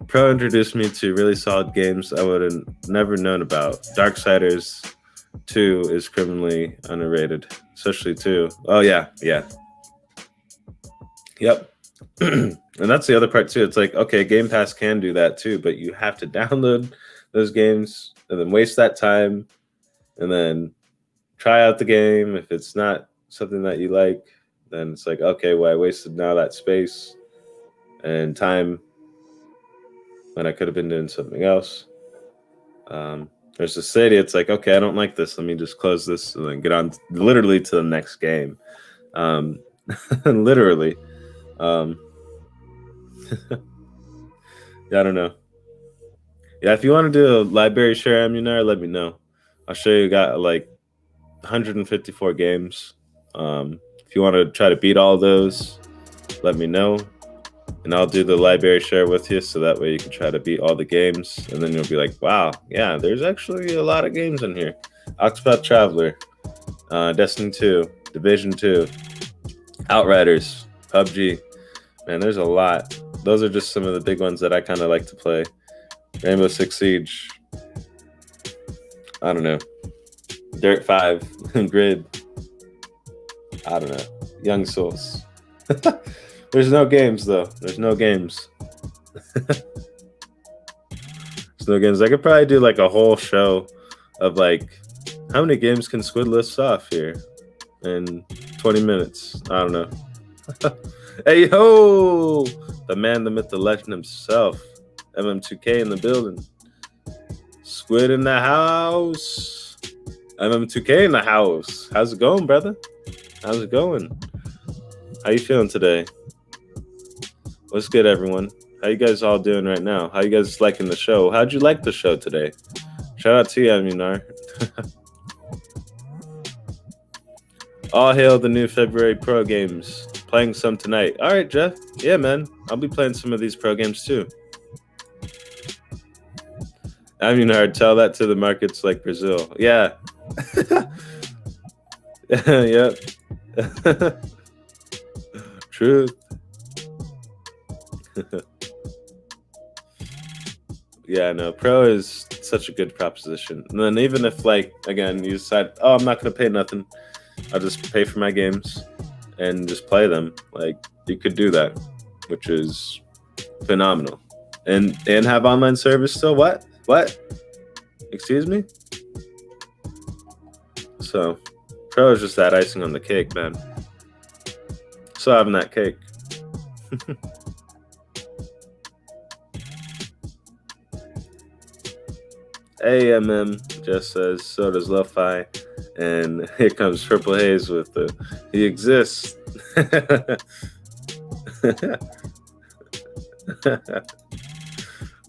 Pro introduced me to really solid games I would have never known about. Darksiders 2 is criminally underrated, especially 2. Oh, yeah. Yep. And that's the other part too. It's like, okay, Game Pass can do that too, but you have to download those games and then waste that time and then try out the game. If it's not something that you like, then it's like, okay, well, I wasted now that space and time when I could have been doing something else. There's the Stadia. It's like, okay, I don't like this. Let me just close this and then get on literally to the next game. Literally. Yeah, I don't know. Yeah, if you want to do a library share Emunar, let me know. I'll show you. Got like 154 games. If you want to try to beat all those, let me know. And I'll do the library share with you, so that way you can try to beat all the games. And then you'll be like, wow, yeah, there's actually a lot of games in here. Octopath Traveler, Destiny 2, Division 2, Outriders, PUBG. Man, there's a lot. Those are just some of the big ones that I kind of like to play. Rainbow Six Siege. I don't know. Dirt 5, Grid. I don't know. Young Souls. There's no games, though. There's no games. There's no games. I could probably do like a whole show of like, how many games can Squid list off here in 20 minutes? I don't know. Hey, ho! The man, the myth, the legend himself. MM2K in the building. Squid in the house. MM2K in the house. How's it going, brother? How's it going? How you feeling today? What's good, everyone? How you guys all doing right now? How you guys liking the show? How'd you like the show today? Shout out to you, Aminar. All hail the new February Pro games. Playing some tonight. All right, Jeff. Yeah, man. I'll be playing some of these Pro games too. Aminar, tell that to the markets like Brazil. Yeah. Yep. Truth. Yeah, no, Pro is such a good proposition. And then even if, like, again, you decide, oh, I'm not going to pay nothing, I'll just pay for my games and just play them. Like, you could do that, which is phenomenal. And have online service still? What? Excuse me? So, Pro is just that icing on the cake, man. Still having that cake. AMM just says, so does Lo-Fi. And here comes Purple Haze with the, he exists.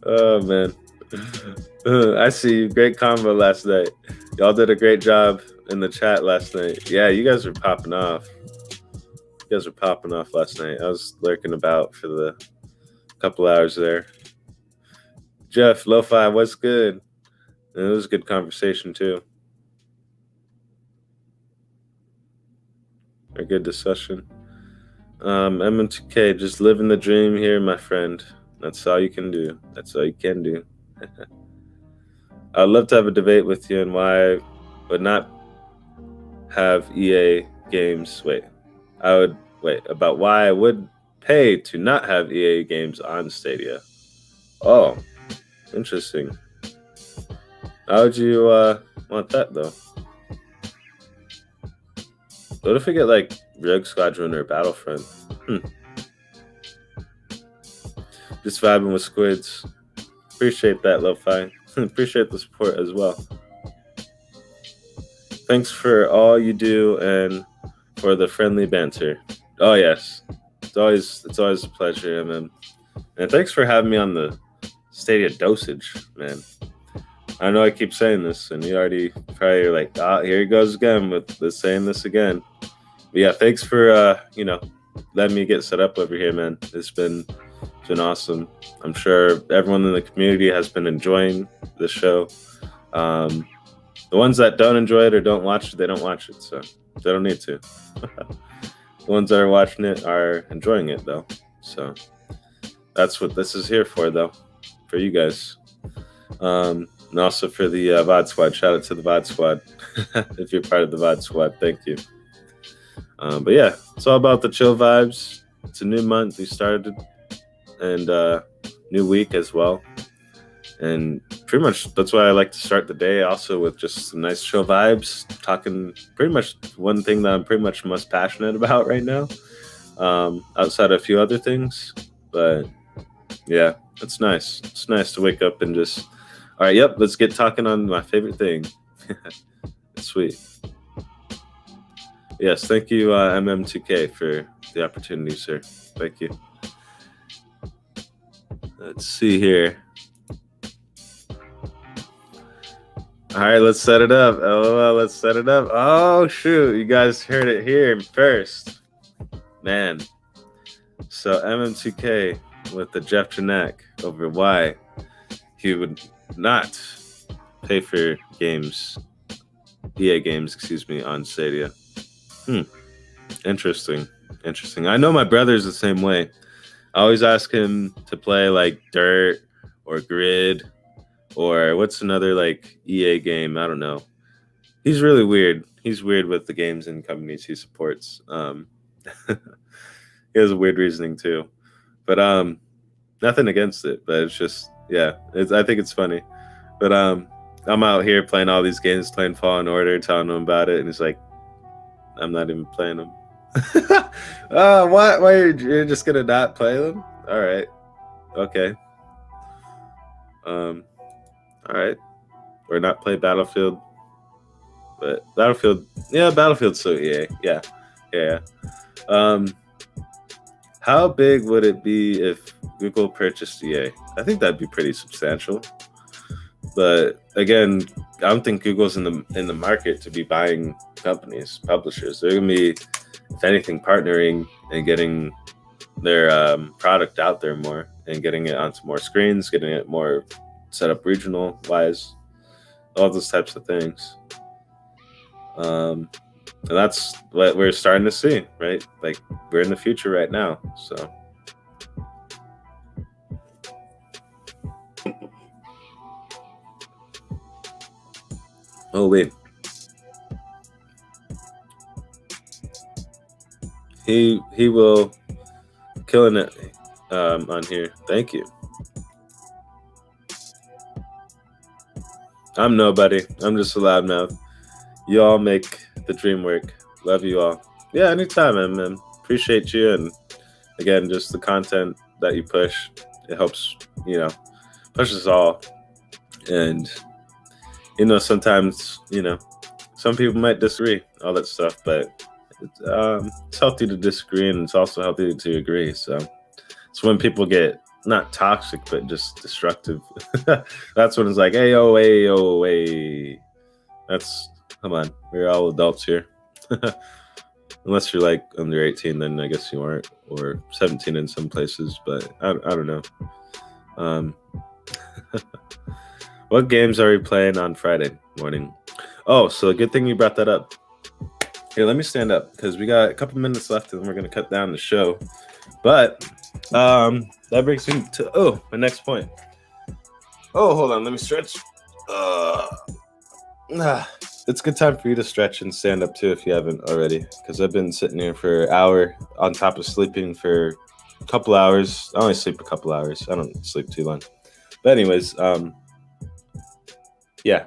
Oh, man. I see you. Great combo last night. Y'all did a great job in the chat last night. Yeah, you guys were popping off. You guys were popping off last night. I was lurking about for the couple hours there. Jeff, Lo-Fi, what's good? And it was a good conversation, too. A good discussion. M2K, just living the dream here, my friend. That's all you can do. That's all you can do. I'd love to have a debate with you on why I would not have EA games. About why I would pay to not have EA games on Stadia. Oh, interesting. How would you want that, though? What if we get like Rogue Squadron or Battlefront? Just vibing with Squids. Appreciate that, Lo-Fi. Appreciate the support as well. Thanks for all you do and for the friendly banter. Oh yes, it's always a pleasure, man. And thanks for having me on the StadiaDosage, man. I know I keep saying this, and you already probably are like, here he goes again with saying this again. But yeah, thanks for letting me get set up over here, man. It's been awesome. I'm sure everyone in the community has been enjoying the show. The ones that don't enjoy it or don't watch it, they don't watch it, so they don't need to. The ones that are watching it are enjoying it, though. So that's what this is here for, though, for you guys. And also for the VOD Squad. Shout out to the VOD Squad. If you're part of the VOD Squad, thank you. But yeah, it's all about the chill vibes. It's a new month. We started, and new week as well. And pretty much that's why I like to start the day also with just some nice chill vibes, talking pretty much one thing that I'm pretty much most passionate about right now, outside of a few other things. But yeah, it's nice. It's nice to wake up and just, all right, yep, let's get talking on my favorite thing. It's sweet. Yes, thank you, MM2K, for the opportunity, sir. Thank you. Let's see here. All right, let's set it up. LOL, let's set it up. Oh, shoot. You guys heard it here first. Man. So MM2K with the Jeff Janek over why he would not pay for games, EA games, excuse me, on Stadia. Interesting. I know my brother's the same way. I always ask him to play like Dirt or Grid or what's another like EA game? I don't know. He's really weird. He's weird with the games and companies he supports. He has a weird reasoning too, but nothing against it. But it's just, yeah, I think it's funny. But I'm out here playing all these games, playing Fallen Order, telling him about it, and he's like, I'm not even playing them. What? Why you're just gonna not play them? All right, okay. All right, or not play Battlefield. But Battlefield's so EA. Yeah. How big would it be if Google purchased EA? I think that'd be pretty substantial. But again, I don't think Google's in the market to be buying companies, publishers. They're gonna be, if anything, partnering and getting their product out there more and getting it onto more screens, getting it more set up regional wise, all those types of things. And that's what we're starting to see, right? Like we're in the future right now. So oh wait. He will killing it on here. Thank you. I'm nobody. I'm just a loudmouth. You all make the dream work. Love you all. Yeah, anytime, man. Appreciate you. And again, just the content that you push, it helps, push us all. And, sometimes, some people might disagree, all that stuff, but it's healthy to disagree and it's also healthy to agree. So it's when people get not toxic, but just destructive. That's when it's like, hey, oh, that's, come on, we're all adults here. Unless you're like under 18, then I guess you aren't, or 17 in some places, but I don't know. What games are we playing on Friday morning? Oh, so a good thing you brought that up. Here, let me stand up because we got a couple minutes left and we're going to cut down the show. But that brings me to, my next point. Oh, hold on, let me stretch. It's a good time for you to stretch and stand up too if you haven't already, because I've been sitting here for an hour on top of sleeping for a couple hours. I only sleep a couple hours. I don't sleep too long. But anyways, yeah,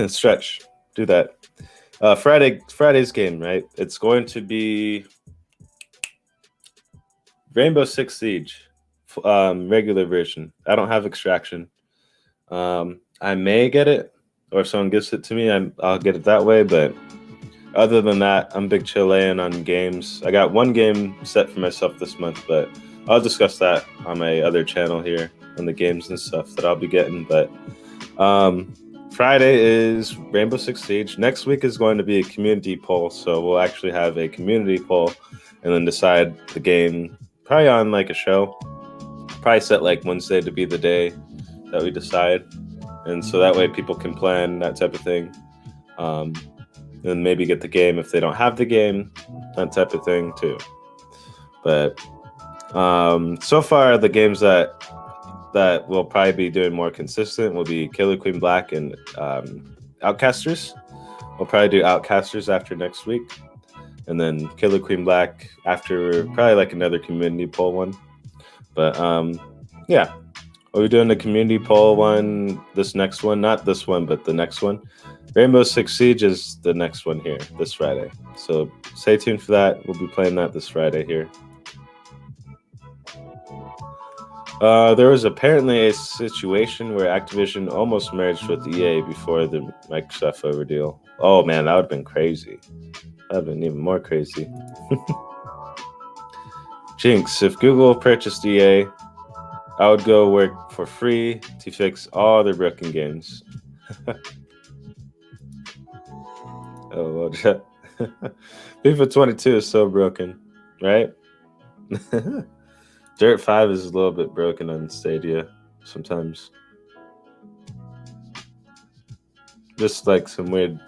stretch, do that. Friday's game, right? It's going to be Rainbow Six Siege, regular version. I don't have extraction. I may get it, or if someone gives it to me, I'll get it that way. But other than that, I'm big Chilean on games. I got one game set for myself this month, but I'll discuss that on my other channel here on the games and stuff that I'll be getting. But Friday is Rainbow Six Siege. Next week is going to be a community poll, so we'll actually have a community poll and then decide the game probably on like a show. Probably set like Wednesday to be the day that we decide. And so that way people can plan that type of thing. And maybe get the game if they don't have the game, that type of thing too. But so far the games that we'll probably be doing more consistent will be Killer Queen Black and Outcasters. We'll probably do Outcasters after next week. And then Killer Queen Black after probably like another community poll one. But yeah. Are we doing the community poll one? This next one, not this one, but the next one. Rainbow Six Siege is the next one here this Friday. So stay tuned for that. We'll be playing that this Friday here. There was apparently a situation where Activision almost merged with EA before the Microsoft overdeal. Oh man, that would have been crazy. That would have been even more crazy. Jinx, if Google purchased EA, I would go work for free to fix all their broken games. Oh, well, FIFA 22 is so broken, right? Dirt 5 is a little bit broken on Stadia sometimes. Just like some weird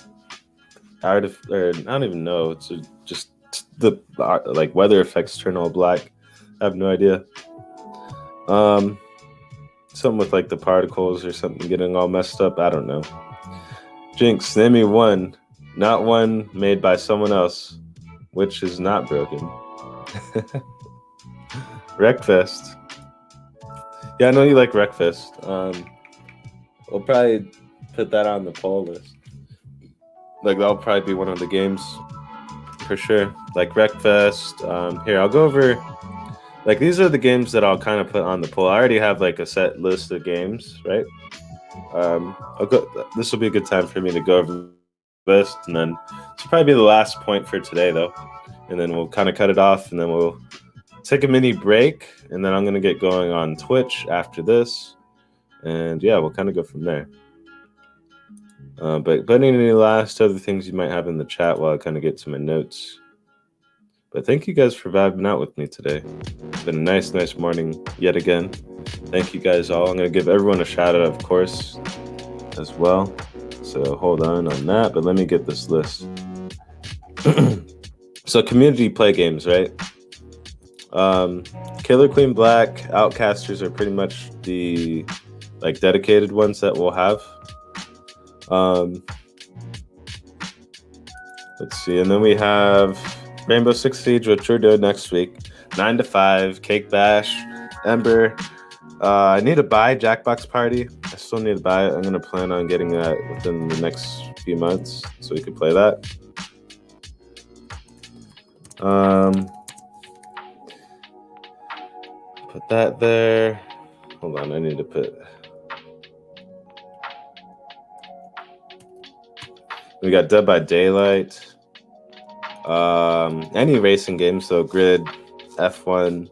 I don't even know. It's just the like weather effects turn all black. I have no idea. Something with like the particles or something getting all messed up. I don't know. Jinx, name me one, not one made by someone else, which is not broken. Wreckfest. Yeah, I know you like Wreckfest. We'll probably put that on the poll list. Like that'll probably be one of the games for sure. Like Wreckfest. Here, I'll go over. Like these are the games that I'll kind of put on the poll. I already have like a set list of games, right? I'll go. This will be a good time for me to go over the list, and then this will probably be the last point for today, though. And then we'll kind of cut it off, and then we'll take a mini break, and then I'm gonna get going on Twitch after this, and yeah, we'll kind of go from there. But any last other things you might have in the chat while I kind of get to my notes. But thank you guys for vibing out with me today. It's been a nice morning yet again. Thank you guys all. I'm going to give everyone a shout out, of course, as well. So hold on that, but let me get this list. So community play games, right? Killer Queen Black, Outcasters are pretty much the like dedicated ones that we'll have. Let's see, and then we have Rainbow Six Siege, which we're doing next week. 9 to 5, Cake Bash, Ember. I need to buy Jackbox Party. I still need to buy it. I'm gonna plan on getting that within the next few months so we can play that. Put that there. Hold on, I need to put. We got Dead by Daylight. Any racing games, so Grid, F1.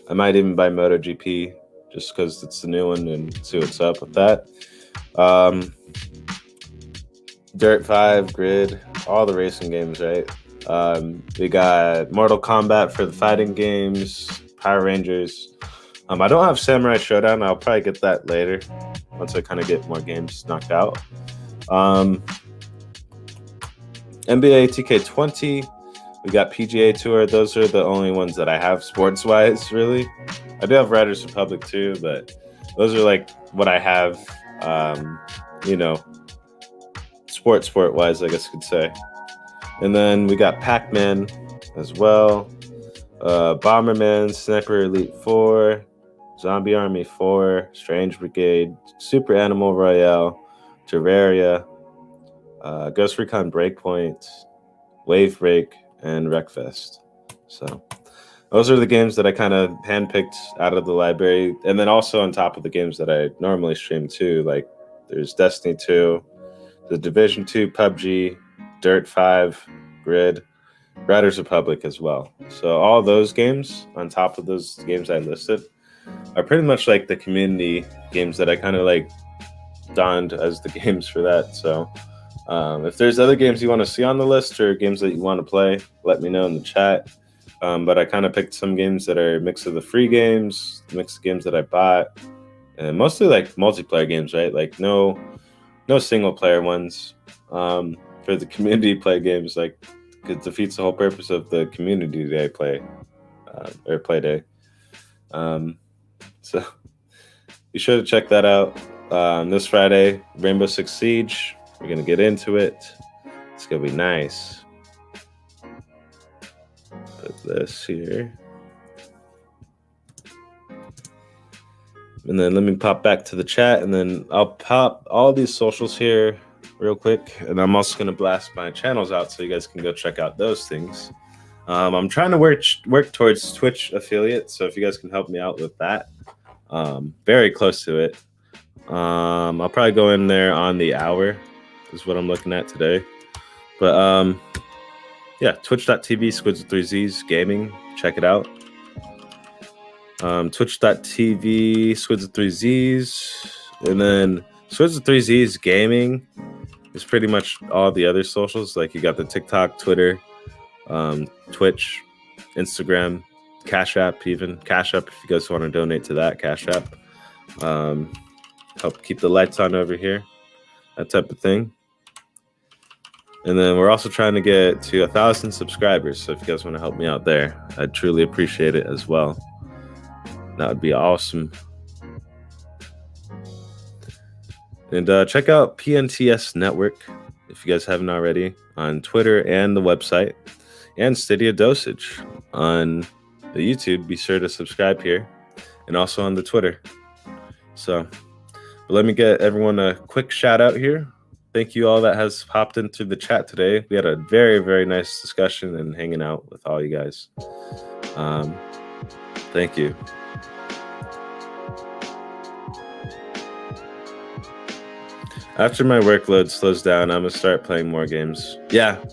I might even buy MotoGP just because it's the new one and see what's up with that. Dirt 5, Grid, all the racing games, right? We got Mortal Kombat for the fighting games, Power Rangers. I don't have Samurai Showdown. I'll probably get that later once I kind of get more games knocked out. NBA 2K20, we got PGA Tour. Those are the only ones that I have sports-wise, really. I do have Riders Republic too, but those are like what I have, you know, sport-wise, I guess you could say. And then we got Pac-Man as well, Bomberman, Sniper Elite 4, Zombie Army 4, Strange Brigade, Super Animal Royale, Terraria, Ghost Recon Breakpoint, Wave Break, and Wreckfest. So those are the games that I kind of handpicked out of the library. And then also on top of the games that I normally stream too, like there's Destiny 2, the Division 2, PUBG, Dirt 5, Grid, Riders Republic as well. So all those games on top of those games I listed are pretty much like the community games that I kind of like donned as the games for that. So if there's other games you want to see on the list or games that you want to play, let me know in the chat. But I kind of picked some games that are a mix of the free games, mix of games that I bought, and mostly like multiplayer games, right? Like no single player ones. For the community play games, like it defeats the whole purpose of the community day play or play day. So be sure to check that out. This Friday, Rainbow Six Siege. We're gonna get into it. It's gonna be nice. Put this here. And then let me pop back to the chat, and then I'll pop all these socials here real quick. And I'm also going to blast my channels out so you guys can go check out those things. I'm trying to work towards Twitch affiliate, so if you guys can help me out with that, very close to it. I'll probably go in there on the hour is what I'm looking at today. But yeah, twitch.tv SQUIDZZGAMING, check it out. Twitch.tv SQUIDZZZ, and then SQUIDZZGAMING is pretty much all the other socials. Like you got the TikTok, Twitter, Twitch, Instagram, Cash App, even Cash App if you guys want to donate to that, Cash App. Help keep the lights on over here, that type of thing. And then we're also trying to get to 1,000 subscribers. So if you guys want to help me out there, I'd truly appreciate it as well. That would be awesome. And check out PNTS Network if you guys haven't already on Twitter and the website, and StadiaDosage on the YouTube. Be sure to subscribe here, and also on the Twitter. So, but let me get everyone a quick shout out here. Thank you all that has hopped into the chat today. We had a very, very nice discussion and hanging out with all you guys. Thank you. After my workload slows down, I'm gonna start playing more games. Yeah,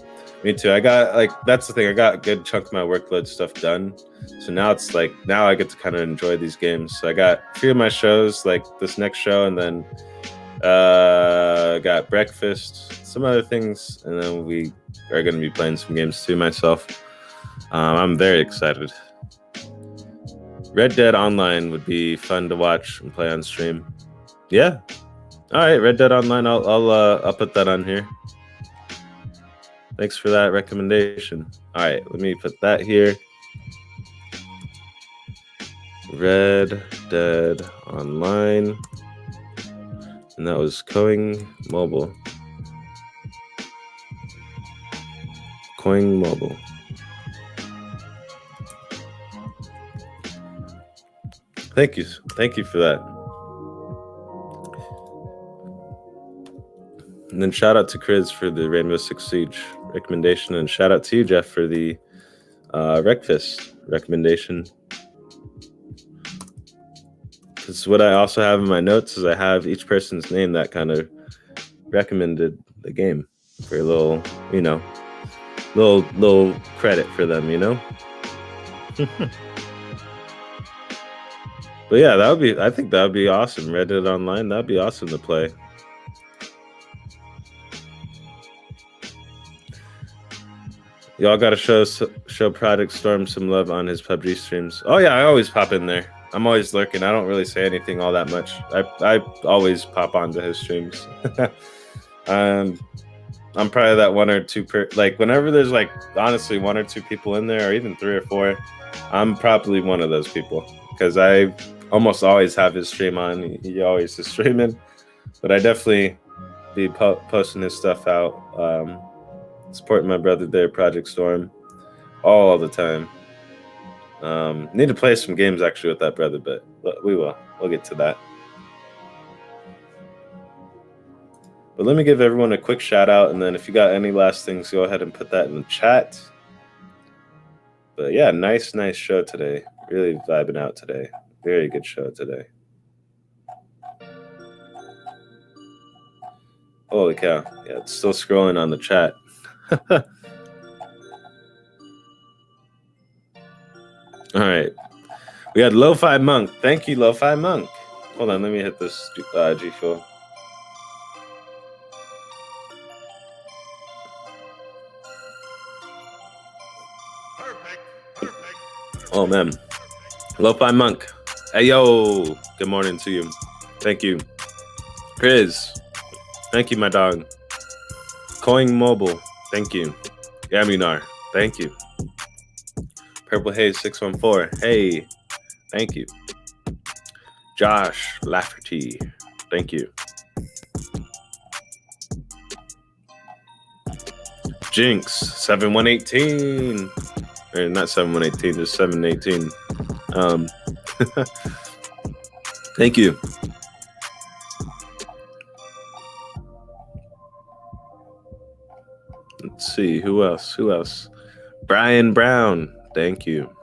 me too. I got that's the thing. I got a good chunk of my workload stuff done. So now it's like, now I get to kind of enjoy these games. So I got a few of my shows, like this next show, and then got breakfast, some other things, and then we are going to be playing some games too myself. I'm very excited. Red Dead Online would be fun to watch and play on stream. Yeah. All right, Red Dead Online. I'll put that on here. Thanks for that recommendation. All right, let me put that here. Red Dead Online. And that was Coing Mobile. Coing Mobile. Thank you. Thank you for that. And then shout out to Chris for the Rainbow Six Siege recommendation. And shout out to you, Jeff, for the Wreckfist recommendation. Because what I also have in my notes is I have each person's name that kind of recommended the game for a little, you know, little credit for them, you know. But yeah, I think that would be awesome. Red Dead Online, that'd be awesome to play. Y'all gotta show Project Storm some love on his PUBG streams. Oh yeah, I always pop in there. I'm always lurking. I don't really say anything all that much. I always pop onto his streams. I'm probably that one or two like whenever there's like honestly 1 or 2 people in there, or even 3 or 4, I'm probably one of those people, because I almost always have his stream on. He always is streaming, but I definitely be posting his stuff out, supporting my brother there, Project Storm, all the time. Need to play some games actually with that brother, but we'll get to that. But let me give everyone a quick shout out, and then if you got any last things, go ahead and put that in the chat. But yeah, nice show today. Really vibing out today. Very good show today. Holy cow. Yeah, it's still scrolling on the chat. All right. We had Lo-Fi Monk. Thank you, Lo-Fi Monk. Hold on, let me hit this G Fuel. Oh man. Lo-Fi Monk. Hey yo. Good morning to you. Thank you. Chris. Thank you, my dog. Coing Mobile. Thank you. Yaminar. Thank you. Purple Haze 614. Hey. Thank you. Josh Lafferty. Thank you. Jinx 7118. Or not 7118, just 718. Thank you. Let's see, who else? Who else? Brian Brown. Thank you.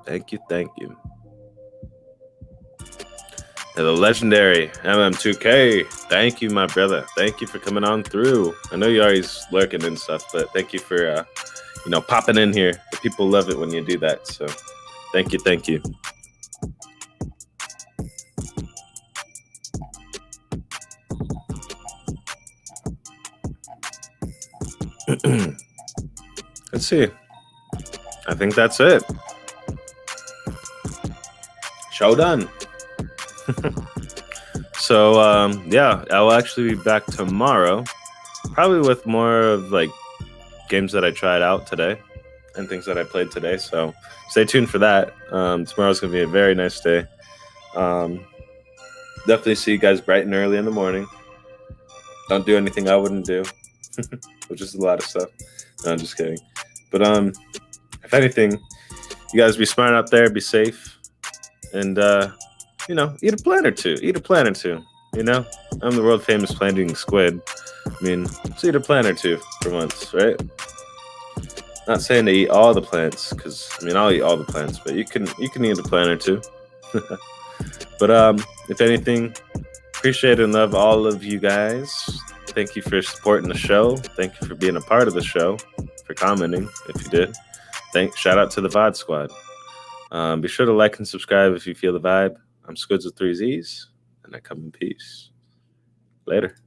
Thank you. Thank you. And the legendary MM2K. Thank you, my brother. Thank you for coming on through. I know you're always lurking and stuff, but thank you for popping in here. The people love it when you do that. So thank you. Thank you. Let's see. I think that's it. Show done. So yeah, I'll actually be back tomorrow, probably with more of like games that I tried out today and things that I played today. So stay tuned for that. Tomorrow's gonna be a very nice day. Definitely see you guys bright and early in the morning. Don't do anything I wouldn't do, which is a lot of stuff. No, I'm just kidding. But if anything, you guys be smart out there, be safe, and eat a plant or two. Eat a plant or two. I'm the world famous plant eating squid. I mean, just eat a plant or two for once, right? Not saying to eat all the plants, because I'll eat all the plants, but you can eat a plant or two. But if anything, appreciate and love all of you guys. Thank you for supporting the show. Thank you for being a part of the show, for commenting if you did. Shout out to the VOD squad. Be sure to like and subscribe if you feel the vibe. I'm SQUIDZZZ with 3 Z's, and I come in peace. Later.